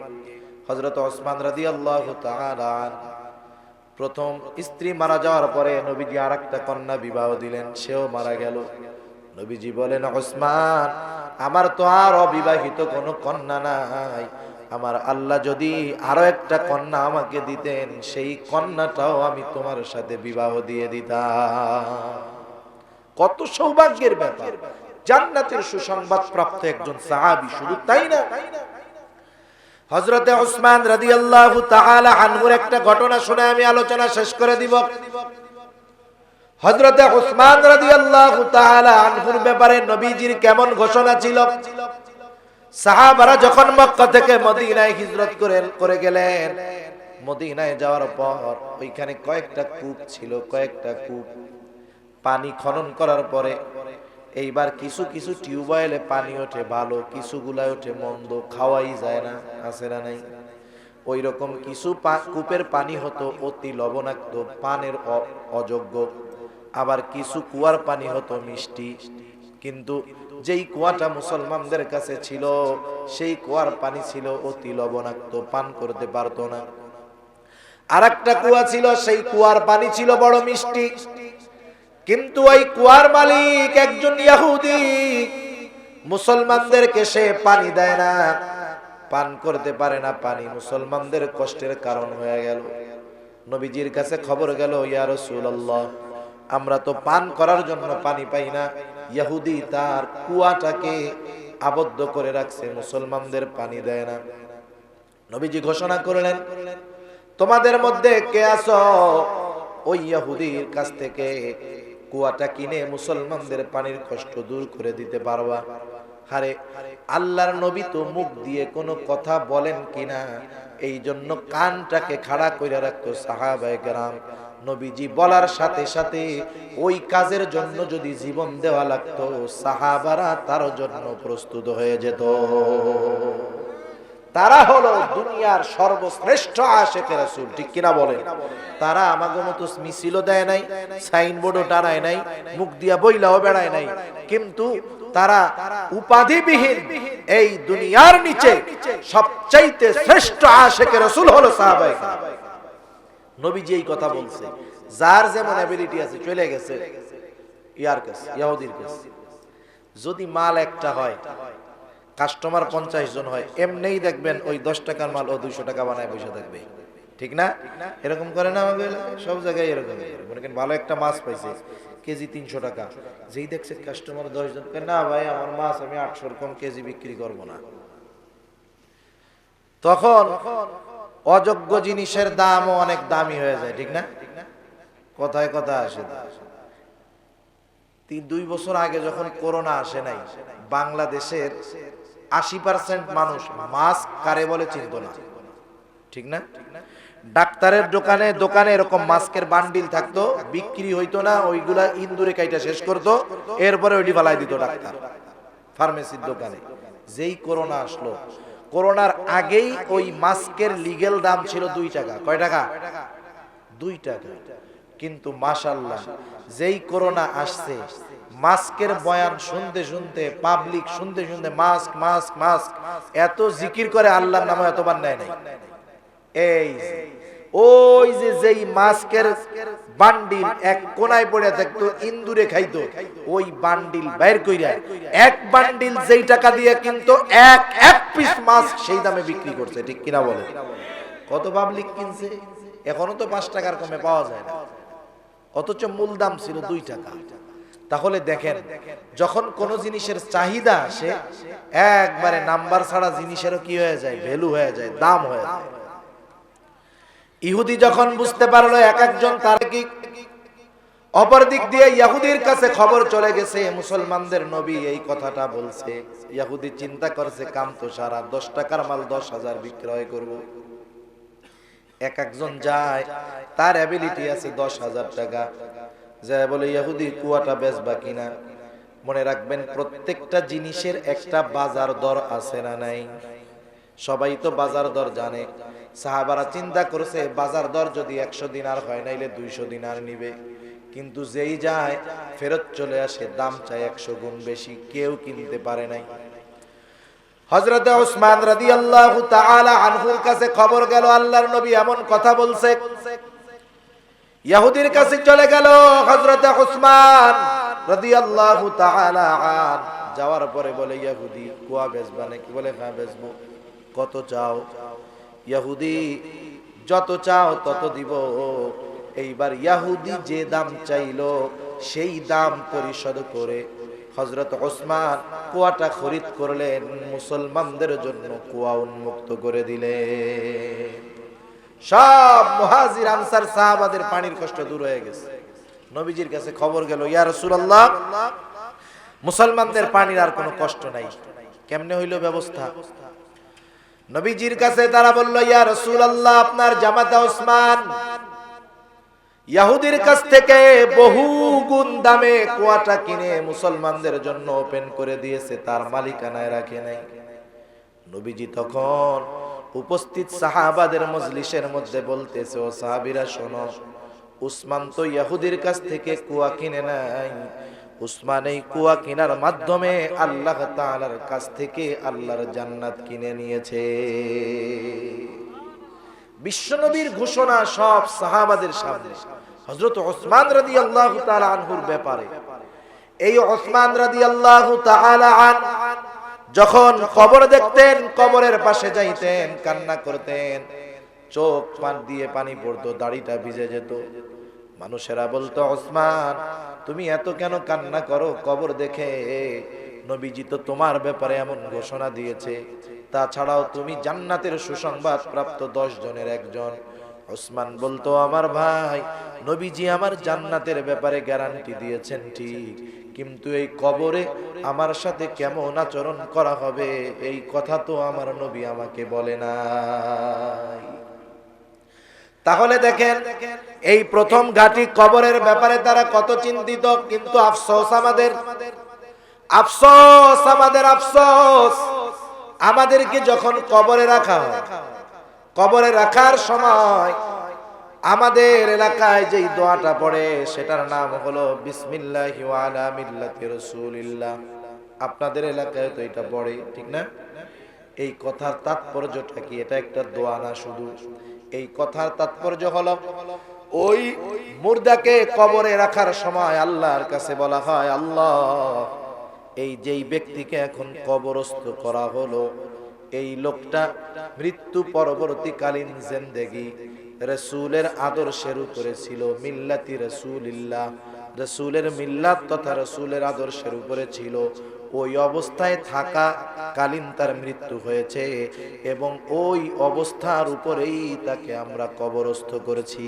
হযরত উসমান রাদিয়াল্লাহু তাআলা প্রথম স্ত্রী মারা যাওয়ার পরে নবীজি আরেকটা কন্যা বিবাহ দিলেন, সেও মারা গেল। নবীজি বলেন, উসমান, আমার তো আর অবিবাহিত কোনো কন্যা নাই, আমার আল্লাহ যদি আরো একটা কন্যা আমাকে দিতেন, সেই কন্যাটাও আমি তোমার সাথে বিবাহ দিয়ে দিতাম। কত সৌভাগ্যের ব্যাপার! জান্নাতের সুসংবাদ প্রাপ্ত একজন সাহাবী। শুধু তাই না, হযরতে উসমান রাদিয়াল্লাহু তাআলা আনহুর একটা ঘটনা শুনে আমি আলোচনা শেষ করে দিব। হযরতে উসমান রাদিয়াল্লাহু তাআলা আনহুর ব্যাপারে নবীজির কেমন ঘোষণা ছিল। সাহাবারা যখন মক্কা থেকে মদিনায় হিজরত করে গেলেন, মদিনায় যাওয়ার পর ওইখানে কয়েকটা কূপ ছিল, কয়েকটা কূপ। পানি খনন করার পরে এইবার কিছু কিছু টিউবওয়েলে পানি ওঠে ভালো, কিছুগুলা ওঠে মন্দ, খাওয়াই যায় না, আছে না নাই? ওই রকম কিছু কূপের পানি হতো অতি লবণাক্ত, পানের অযোগ্য। আবার কিছু কুয়ার পানি হতো মিষ্টি, কিন্তু যেই কুয়াটা মুসলমানদের কাছে ছিল সেই কুয়ার পানি ছিল অতি লবণাক্ত, পান করতে পারতো না। আরেকটা কুয়া ছিল, সেই কুয়ার পানি ছিল বড় মিষ্টি, কিন্তু ওই কুয়ার মালিক একজন ইহুদি, মুসলমানদেরকে সে পানি দেয় না, পান করতে পারে না। পানি মুসলমানদের কষ্টের কারণ হয়ে গেল। নবীজির কাছে খবর গেল, ইয়া রাসূলুল্লাহ, আমরা তো পান করার জন্য পানি পাই না, ইহুদি তার কুয়াটাকে আবদ্ধ করে রাখছে, মুসলমানদের পানি দেয় না। নবীজি ঘোষণা করলেন, তোমাদের মধ্যে কে আছো ওই ইহুদির কাছ থেকে কুয়াটা কিনে মুসলমানদের পানির কষ্ট দূর করে দিতে পারবা? আরে আল্লাহর নবী তো মুখ দিয়ে কোনো কথা বলেন কিনা, এই জন্য কানটাকে খাড়া করে রাখতো সাহাবায়ে কেরাম। নবীজি বলার সাথে সাথে ওই কাজের জন্য যদি জীবন দেওয়া লাগতো, সাহাবারা তার জন্য প্রস্তুত হয়ে যেত। তারা হলো দুনিয়ার সর্বশ্রেষ্ঠ আশিকে রাসূল। ঠিক কিনা বলেন? তারা আমাগো মতো মিছিলও দেয় নাই, সাইনবোর্ডও টানায় নাই, মুখ দিয়া বইলাও বেড়ায় নাই, কিন্তু তারা উপাধিবিহীন এই দুনিয়ার নিচে সবচাইতে শ্রেষ্ঠ আশিকে রাসূল হলো সাহাবায়ে। নবীজি এই কথা বলছে যার যেমন অ্যাবিলিটি আছে চলে গেছে ইয়ার কাছে, ইহুদির কাছে। যদি মাল একটা হয়, কাস্টমার 50 জন হয়, এমনিই দেখবেন ওই 10 টাকার মাল ও 200 টাকা বানায় বসে থাকবে, ঠিক না? এরকম করে না আমাদের এলাকায়? সব জায়গায় এরকম। মনে করেন ভালো একটা মাছ পাইছে, কেজি 300 টাকা, যেই দেখছে কাস্টমার 10 জন, না ভাই আমার মাছ আমি 800 কম কেজি বিক্রি করব না। তখন অযোগ্য জিনিসের দামও অনেক দামি হয়ে যায়, ঠিক না? কথায় কথা আসে। 2 বছর আগে যখন করোনা আসে নাই, বাংলাদেশের 80% মানুষ মাস্ক কারে বলে চিনত না, ঠিক না? ডাক্তারের দোকানে দোকানে এরকম মাস্কের বান্ডিল থাকতো, বিক্রি হইতো না, ওইগুলা ইন্দুরে কাইটা শেষ করতো, এরপরে ওইটি ফালাই দিত ডাক্তার। ফার্মেসির দোকানে যেই করোনা আসলো, করোনার আগেই ওই মাস্কের লিগ্যাল দাম ছিল 2 টাকা। কয় টাকা? 2 টাকা। কিন্তু মাশাআল্লাহ যেই করোনা আসছে, মাস্কের বয়ান শুনতে শুনতে, পাবলিক শুনতে শুনতে মাস্ক মাস্ক মাস্ক এত জিকির করে আল্লাহর নামে এতবার নেয় নাই। এই ওই যে যেই মাস্কের বান্ডিল এক কোনায় পড়ে থাকতো, ইন্দুরে খাইতো, ওই বান্ডিল বাইর কইরা এক বান্ডিল যেই টাকা দিয়ে কিন্তু এক পিস মাস্ক সেই দামে বিক্রি করছে, ঠিক কিনা বলে? কত পাবলিক কিনছে? এখনো তো 5 টাকার কমে পাওয়া যায় না, অথচ মূল দাম ছিল 2 টাকা। তাহলে দেখেন, যখন কোন জিনিসের চাহিদা আসে, একবারে নাম্বার ছাড়া জিনিসেরও কি হয়ে যায়? ভ্যালু হয়ে যায়, দাম হয়ে যায়। ইহুদি যখন বুঝতে পারলো এক একজন তার্কিক, অপর দিক দিয়ে ইহুদির কাছে খবর চলে গেছে মুসলমানদের নবী এই কথাটা বলছে। ইহুদি চিন্তা করছে কাম তো সারা, 10 টাকার মাল 10,000 বিক্রয় করব। এক একজন যায়, তার অ্যাবিলিটি আছে 10,000 টাকা, যায় বলে ইহুদি কুয়াটা বেচবা কিনা। মনে রাখবেন প্রত্যেকটা জিনিসের একটা বাজার দর আছে না নাই? সবাই তো বাজার দর জানে। সাহাবারা চিন্তা করেছে বাজার দর যদি 100 দিনার হয়, নাইলে 200 দিনার নিবে। কিন্তু যেই যায় ফেরত চলে আসে, দাম চায় 100 গুণ বেশি, কেউ কিনতে পারে নাই। হযরত ওসমান রাদিয়াল্লাহু তাআলা আনহুর কাছে খবর গেল আল্লাহর নবী এমন কথা বলছে। ইহুদির কাছে চলে গেল হযরত ওসমান রাদিয়াল্লাহু তাআলা আন। যাওয়ার পরে বলে, ইহুদি কুয়া বেচবা নাকি? বলে হ্যাঁ বেচবো। কত চাও? ইহুদি যত চাও তত দিব। এইবার ইহুদি যে দাম চাইলো সেই দাম পরিশোধ করে হযরত ওসমান কুয়াটা খরিদ করলেন, মুসলমানদের জন্য কুয়া উন্মুক্ত করে দিলেন। সব মুহাজির আনসার সাহাবাদের পানির কষ্ট দূর হয়ে গেছে। নবীজির কাছে খবর গেল, ইয়া রাসূলুল্লাহ, মুসলমানদের পানির আর কোনো কষ্ট নাই। কেমনে হইল ব্যবস্থা? নবীজির কাছে তারা বলল, ইয়া রাসূলুল্লাহ, আপনার জামাতা ওসমান ইহুদির কাছ থেকে বহু গুণ দামে কুয়াটা কিনে মুসলমানদের জন্য ওপেন করে দিয়েছে, তার মালিকানায় রাখে নাই। নবীজি তখন উপস্থিত সাহাবাদের মজলিসের মধ্যে বলতেছে, ও সাহাবীরা শোনো, উসমান তো ইহুদির কাছ থেকে কুয়া কিনে নাই, উসমান এই কুয়া কেনার মাধ্যমে আল্লাহ তাআলার কাছ থেকে আল্লাহর জান্নাত কিনে নিয়েছে। বিশ্বনবীর ঘোষণা সব সাহাবাদের সামনে। হযরত ওসমান রাদিয়াল্লাহু তাআলা আনহুর ব্যাপারে, এই ওসমান রাদিয়াল্লাহু তাআলা আন যখন কবর দেখতেন, কবরের পাশে যাইতেন, কান্না করতেন, চোখ পান দিয়ে পানি পড়তো, দাড়িটা ভিজে যেত। মানুষেরা বলতো, ওসমান তুমি এত কেন কান্না করো কবর দেখে? নবীজি তো তোমার ব্যাপারে এমন ঘোষণা দিয়েছে, তাছাড়াও তুমি জান্নাতের সুসংবাদ প্রাপ্ত 10 জনের একজন। ওসমান বলতো, আমার ভাই, নবীজি আমার জান্নাতের ব্যাপারে গ্যারান্টি দিয়েছেন ঠিক, কিন্তু এই কবরে আমার সাথে কেমন আচরণ করা হবে এই কথা তো আমার নবী আমাকে বলে নাই। তাহলে দেখেন, এই প্রথম ঘাটি কবরের ব্যাপারে তারা কত চিন্তিত। কিন্তু আফসোস আমাদের, আফসোস আমাদের, আফসোস আমাদেরকে যখন কবরে রাখা হয়, কবরে রাখার সময় আমাদের এলাকায় যেই দোয়াটা পড়ে সেটার নাম হলো বিসমিল্লাহি ওয়া আলা মিল্লাতি রাসূলিল্লাহ। আপনাদের এলাকায় তো এটা পড়ে, ঠিক না? এই কথার তাৎপর্যটা কি? এটা একটা দোয়া না শুধু। এই কথার তাৎপর্য হলো ওই মুর্দাকে কবরে রাখার সময় আল্লাহর কাছে বলা হয়, আল্লাহ এই যেই ব্যক্তিকে এখন কবরস্থ করা হলো, এই লোকটা মৃত্যু পরবর্তীকালীন জিন্দেগি রাসূলের আদর্শের উপরে ছিল, মিল্লাতি রাসূলিল্লাহ, রাসূলের মিল্লাত তথা রাসূলের আদর্শের উপরে ছিল। ওই অবস্থায় থাকা কালীন তার মৃত্যু হয়েছে এবং ওই অবস্থার উপরেই তাকে আমরা কবরস্থ করেছি।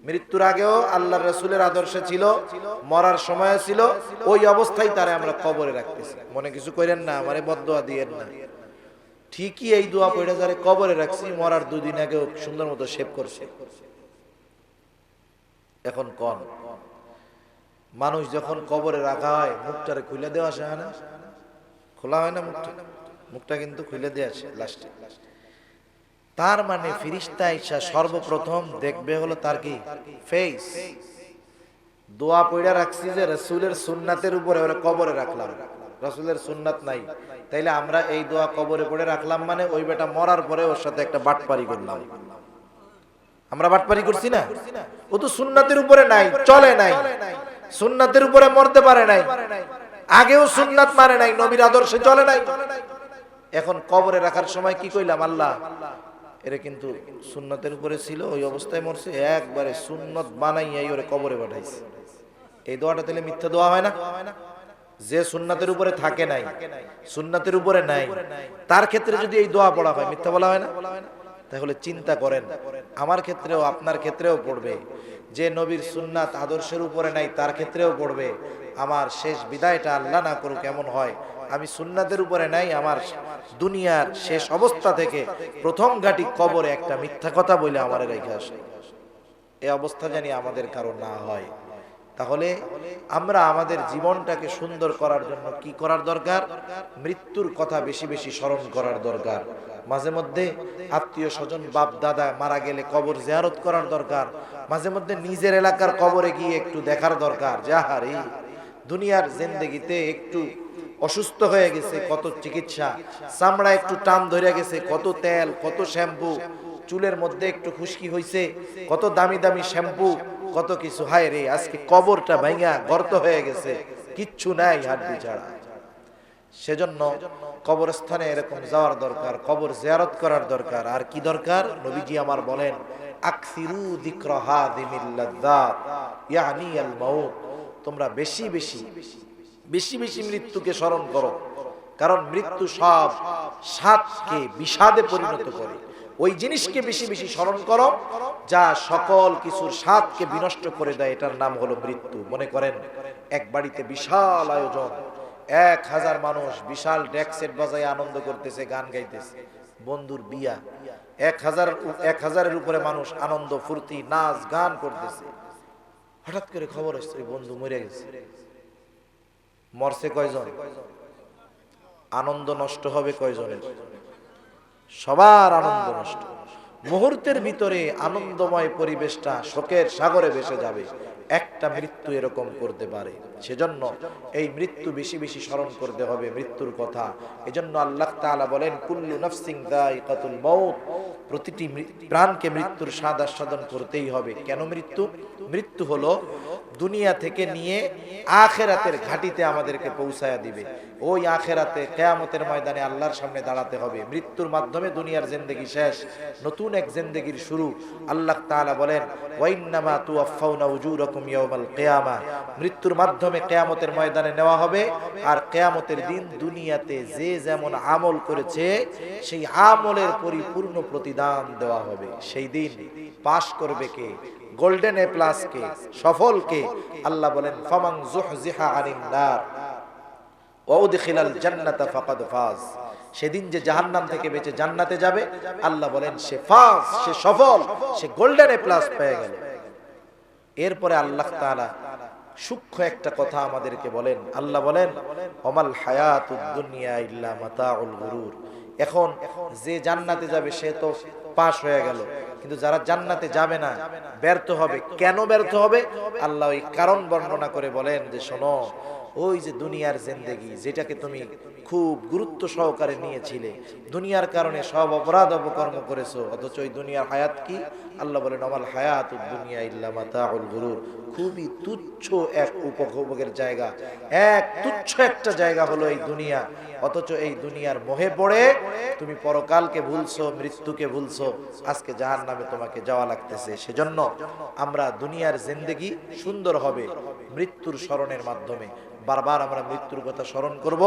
মৃত্যুর আগেও আল্লাহর রাসূলের আদর্শে ছিল, মরার সময় ছিল, ওই অবস্থায় তারে আমরা কবরে রাখতেছি। মনে কিছু করেন না, আমারে বদদোয়া দিয়েন না। ঠিকই এই দোয়া পড়ে যারে কবরে রাখছি, মরার দুদিন আগেও সুন্দর মতো শেভ করছে। এখন কোন মানুষ যখন কবরে রাখা হয় মুখটারে খুলে দেওয়া আসে না, খোলা হয় না মুখটা, মুখটা কিন্তু খুলে দেওয়া আসে লাস্টে। তার মানে ফেরেশতা আইসা সর্বপ্রথম দেখবে হলো তার কি ফেস। দোয়া পড়া রাখছি যে রাসূলের সুন্নাতের উপরে ওরে কবরে রাখলাম, রাসূলের সুন্নাত নাই, তাইলে আমরা এই দোয়া কবরে পড়ে রাখলাম মানে ওই বেটা মরার পরে ওর সাথে একটা বাটপারি করলাম। আমরা বাটপারি করছি না? ও তো সুন্নাতের উপরে নাই, চলে নাই, সুন্নাতের উপরে মরতে পারে নাই, আগেও সুন্নাত মানে নাই, নবীর আদর্শে চলে নাই। এখন কবরে রাখার সময় কি কইলাম, আল্লাহ এরা কিন্তু সুন্নতের উপরে ছিল, ওই অবস্থায় মরছে, একবারে সুন্নত বানাইয়াই ওরে কবরে পাঠাইছে। এই দোয়াটা তাহলে মিথ্যা দোয়া হয় না? যে সুন্নাতের উপরে থাকে নাই, সুন্নাতের উপরে নাই, তার ক্ষেত্রে যদি এই দোয়া পড়া হয় মিথ্যা বলা হয় না? তাহলে চিন্তা করেন, আমার ক্ষেত্রেও আপনার ক্ষেত্রেও পড়বে, যে নবীর সুন্নাত আদর্শের উপরে নাই তার ক্ষেত্রেও পড়বে। আমার শেষ বিদায়টা আল্লাহ না করুক এমন হয় আমি সুন্নাতের উপরে নাই, আমার দুনিয়ার শেষ অবস্থা থেকে প্রথম ঘাটি কবরে একটা মিথ্যা কথা বলে আমার রেখে আসে। এই অবস্থা জানি আমাদের কারো না হয়। তাহলে আমরা আমাদের জীবনটাকে সুন্দর করার জন্য কি করার দরকার? মৃত্যুর কথা বেশি বেশি স্মরণ করার দরকার। মাঝে মধ্যে আত্মীয় স্বজন বাপ দাদা মারা গেলে কবর জিয়ারত করার দরকার। মাঝে মধ্যে নিজের এলাকার কবরে গিয়ে একটু দেখার দরকার যে আহারে দুনিয়ার জিন্দেগিতে একটু অসুস্থ হয়ে গেছে, কত চিকিৎসা, চামড়া একটু টান ধরে গেছে, কত তেল, কত শ্যাম্পু, চুলের মধ্যে একটু খুশকি হইছে, কত দামি দামি শ্যাম্পু, কত কিছু। হায় রে, আজকে কবরটা ভাঙা গর্ত হয়ে গেছে, কিচ্ছু নাই হাড্ডি ছাড়া। সেজন্য কবরস্থানে এরকম যাওয়ার দরকার, কবর জিয়ারত করার দরকার। আর কি দরকার? নবীজি আমার বলেন, আকসিরু যিকরা হাযিমিল লাযযাত ইয়ানি আল মাউত, তোমরা বেশি বেশি বেশি বেশি মৃত্যুকে স্মরণ করো, কারণ মৃত্যু সব স্বাদকে বিষাদে পরিণত করে। ওই জিনিসকে বেশি বেশি স্মরণ করো যা সকল কিছুর স্বাদকে বিনষ্ট করে দেয়, এটার নাম হলো মৃত্যু। মনে করেন এক বাড়িতে বিশাল আয়োজন, 1000 মানুষ বিশাল ডেক সেট বাজায় আনন্দ করতেছে, গান গাইতেছে, বন্ধুর বিয়া, 1000-এর উপরে মানুষ আনন্দ ফুর্তি নাচ গান করতেছে। হঠাৎ করে খবর আসছে বন্ধু মরে গেছে। মরছে কয়জন? আনন্দ নষ্ট হবে কয়জনের? সবার আনন্দ নষ্ট। মুহূর্তের ভিতরে আনন্দময় পরিবেশটা শোকের সাগরে ভেসে যাবে। একটা মৃত্যু এরকম করতে পারে। সেজন্য এই মৃত্যু বেশি বেশি স্মরণ করতে হবে, মৃত্যুর কথা। এজন্য আল্লাহ তাআলা বলেন, কুল্লু নাফসিন যায়িকাতুল মাউত, প্রতিটি প্রাণকে মৃত্যুর স্বাদ আস্বাদন করতেই হবে। কেন মৃত্যু? মৃত্যু হলো দুনিয়া থেকে নিয়ে আখিরাতের ঘাটিতে আমাদেরকে পৌঁছায়া দিবে। ওই আখিরাতে কিয়ামতের ময়দানে আল্লাহর সামনে দাঁড়াতে হবে। মৃত্যুর মাধ্যমে দুনিয়ার জিন্দেগি শেষ, নতুন এক জিন্দেগির শুরু। আল্লাহ তাআলা বলেন, ওয়া ইন্নামা তুওয়াফাউনা উজুরাকুম ইয়াওমাল কিয়ামাহ, মৃত্যুর মাধ্যমে কিয়ামতের ময়দানে নেওয়া হবে। আর কিয়ামতের দিন দুনিয়াতে যে যেমন আমল করেছে সেই আমলের পরিপূর্ণ প্রতিদান দেওয়া হবে। সেই দিন পাশ করবে কে? গোল্ডেন এ প্লাস কে? সফল কে? আল্লাহ বলেন, ফামান যুহজিহা আনিন নার ওয়া উদখিলাল জান্নাতা ফাকাদ ফাজ, সেদিন যে জাহান্নাম থেকে বেঁচে জান্নাতে যাবে, আল্লাহ বলেন সে ফাজ, সে সফল, সে গোল্ডেন এ প্লাস পেয়ে গেল। এরপরে আল্লাহ তাআলা সূক্ষ্ম একটা কথা আমাদেরকে বলেন। আল্লাহ বলেন, ওমাল হায়াতুদ দুনিয়া ইল্লা মাতাউল গুরুর, এখন যে জান্নাতে যাবে সে তো পাশ হয়ে গেল, কিন্তু যারা জান্নাতে যাবে না ব্যর্থ হবে। কেন ব্যর্থ হবে? আল্লাহ ওই কারণ বর্ণনা করে বলেন যে শোনো, ওই যে দুনিয়ার জিন্দেগি যেটাকে তুমি খুব গুরুত্ব সহকারে নিয়েছিলে, দুনিয়ার কারণে সব অপরাধ অপকর্ম করেছো, অথচ ওই দুনিয়ার হায়াত কি? আল্লাহ বলেন আমাল হায়াতুদ দুনিয়া ইল্লা মাতাউল গুরুর। খুবই তুচ্ছ এক উপভোগের জায়গা, এক তুচ্ছ একটা জায়গা হলো এই দুনিয়া। অথচ এই দুনিয়ার মোহে পড়ে তুমি পরকালকে ভুলছো, মৃত্যুকে ভুলছো, আজকে জাহান্নামে তোমাকে যাওয়া লাগতেছে। সেজন্য আমরা দুনিয়ার জিন্দেগি সুন্দর হবে মৃত্যুর স্মরণের মাধ্যমে। বারবার আমরা মৃত্যুর কথা স্মরণ করব,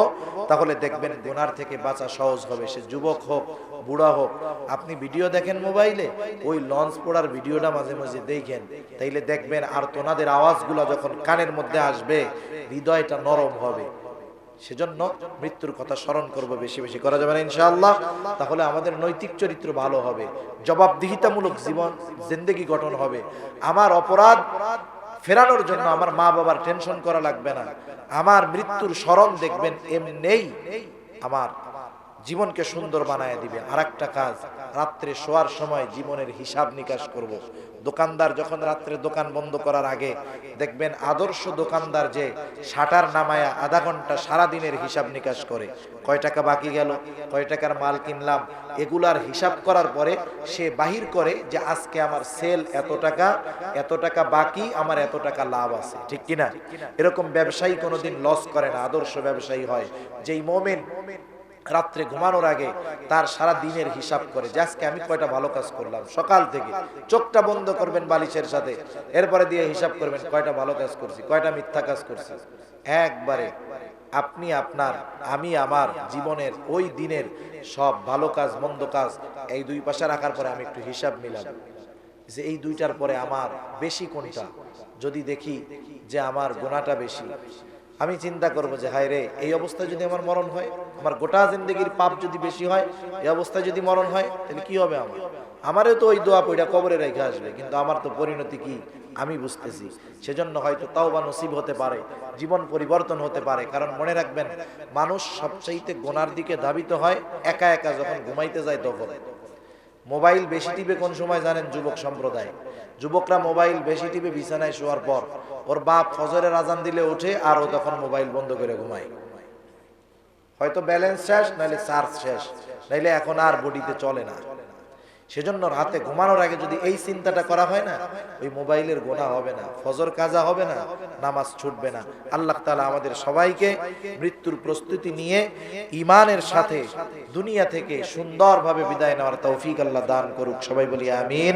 তাহলে দেখবেন গুনার থেকে বাঁচা সহজ হবে। সে যুবক হোক, বুড়া হোক। আপনি ভিডিও দেখেন মোবাইলে, ওই লঞ্চ পড়ার ভিডিওটা মাঝে মাঝে দেখেন, তাইলে দেখবেন আর তোনাদের আওয়াজগুলো যখন কানের মধ্যে আসবে, হৃদয়টা নরম হবে। সেজন্য মৃত্যুর কথা স্মরণ করব, বেশি বেশি করা যাবে না ইনশাআল্লাহ। তাহলে আমাদের নৈতিক চরিত্র ভালো হবে, জবাবদিহিতামূলক জীবন জিন্দেগি গঠন হবে। আমার অপরাধ ফেরানোর জন্য আমার মা বাবার টেনশন করা লাগবে না। আমার মৃত্যুর স্মরণ দেখবেন এমনিই আমার জীবনকে সুন্দর বানায় দিবে। আর একটা কাজ, রাত্রে শোয়ার সময় জীবনের হিসাব নিকাশ করব। দোকানদার যখন রাত্রে দোকান বন্ধ করার আগে দেখবেন আদর্শ দোকানদার যে শাটার নামায়া আধা ঘন্টা সারাদিনের হিসাব নিকাশ করে, কয় টাকা বাকি গেল, কয় টাকার মাল কিনলাম, এগুলার হিসাব করার পরে সে বাহির করে যে আজকে আমার সেল এত টাকা বাকি, আমার এত টাকা লাভ আছে, ঠিক কিনা? এরকম ব্যবসায়ী কোনোদিন লস করে না, আদর্শ ব্যবসায়ী হয়। যেই মুমিন রাত্রে ঘুমানোর আগে তার সারা দিনের হিসাব করে যে আজকে আমি কয়টা ভালো কাজ করলাম, সকাল থেকে চোখটা বন্ধ করবেন বালিশের সাথে, এরপরে দিয়ে হিসাব করবেন কয়টা ভালো কাজ করছি, কয়টা মিথ্যা কাজ করছি। একবারে আপনি আপনার, আমি আমার জীবনের ওই দিনের সব ভালো কাজ মন্দ কাজ এই দুই পাশে রাখার পরে আমি একটু হিসাব মিলাম যে এই দুইটার পরে আমার বেশি কোনটা। যদি দেখি যে আমার গুনাহটা বেশি, আমি চিন্তা করবো যে হায় রে, এই অবস্থায় যদি আমার মরণ হয়, আমার গোটা জিন্দেগির পাপ যদি বেশি হয়, এই অবস্থায় যদি মরণ হয়, তাহলে কি হবে? আমারও তো ওই দোয়া পয়টা কবরে রেখে আসবে, কিন্তু আমার তো পরিণতি কি আমি বুঝতেছি। সেজন্য হয়তো তাওবা নসিব হতে পারে, জীবন পরিবর্তন হতে পারে। কারণ মনে রাখবেন, মানুষ সবচাইতে গুনার দিকে ধাবিত হয় একা একা যখন ঘুমাইতে যায় তখন। মোবাইল বেশি টিপে কোন সময় জানেন? যুবক সম্প্রদায়, যুবকরা মোবাইল বেশি টিপে বিছানায় শোয়ার পর। ওর বাপ ফজরের আজান দিলে ওঠে আর ও তখন মোবাইল বন্ধ করে ঘুমায়। হয়তো ব্যালেন্স শেষ, নাইলে চার্জ শেষ, নাইলে এখন আর বডিতে চলে না। সেজন্য রাতে ঘুমানোর আগে যদি এই চিন্তাটা করা হয় না, ওই মোবাইলের গুনাহ হবে না, ফজর কাজা হবে না, নামাজ ছুটবে না। আল্লাহ তাআলা আমাদের সবাইকে মৃত্যুর প্রস্তুতি নিয়ে ঈমানের সাথে দুনিয়া থেকে সুন্দরভাবে বিদায় নেওয়ার তৌফিক আল্লাহ দান করুক। সবাই বলি আমিন।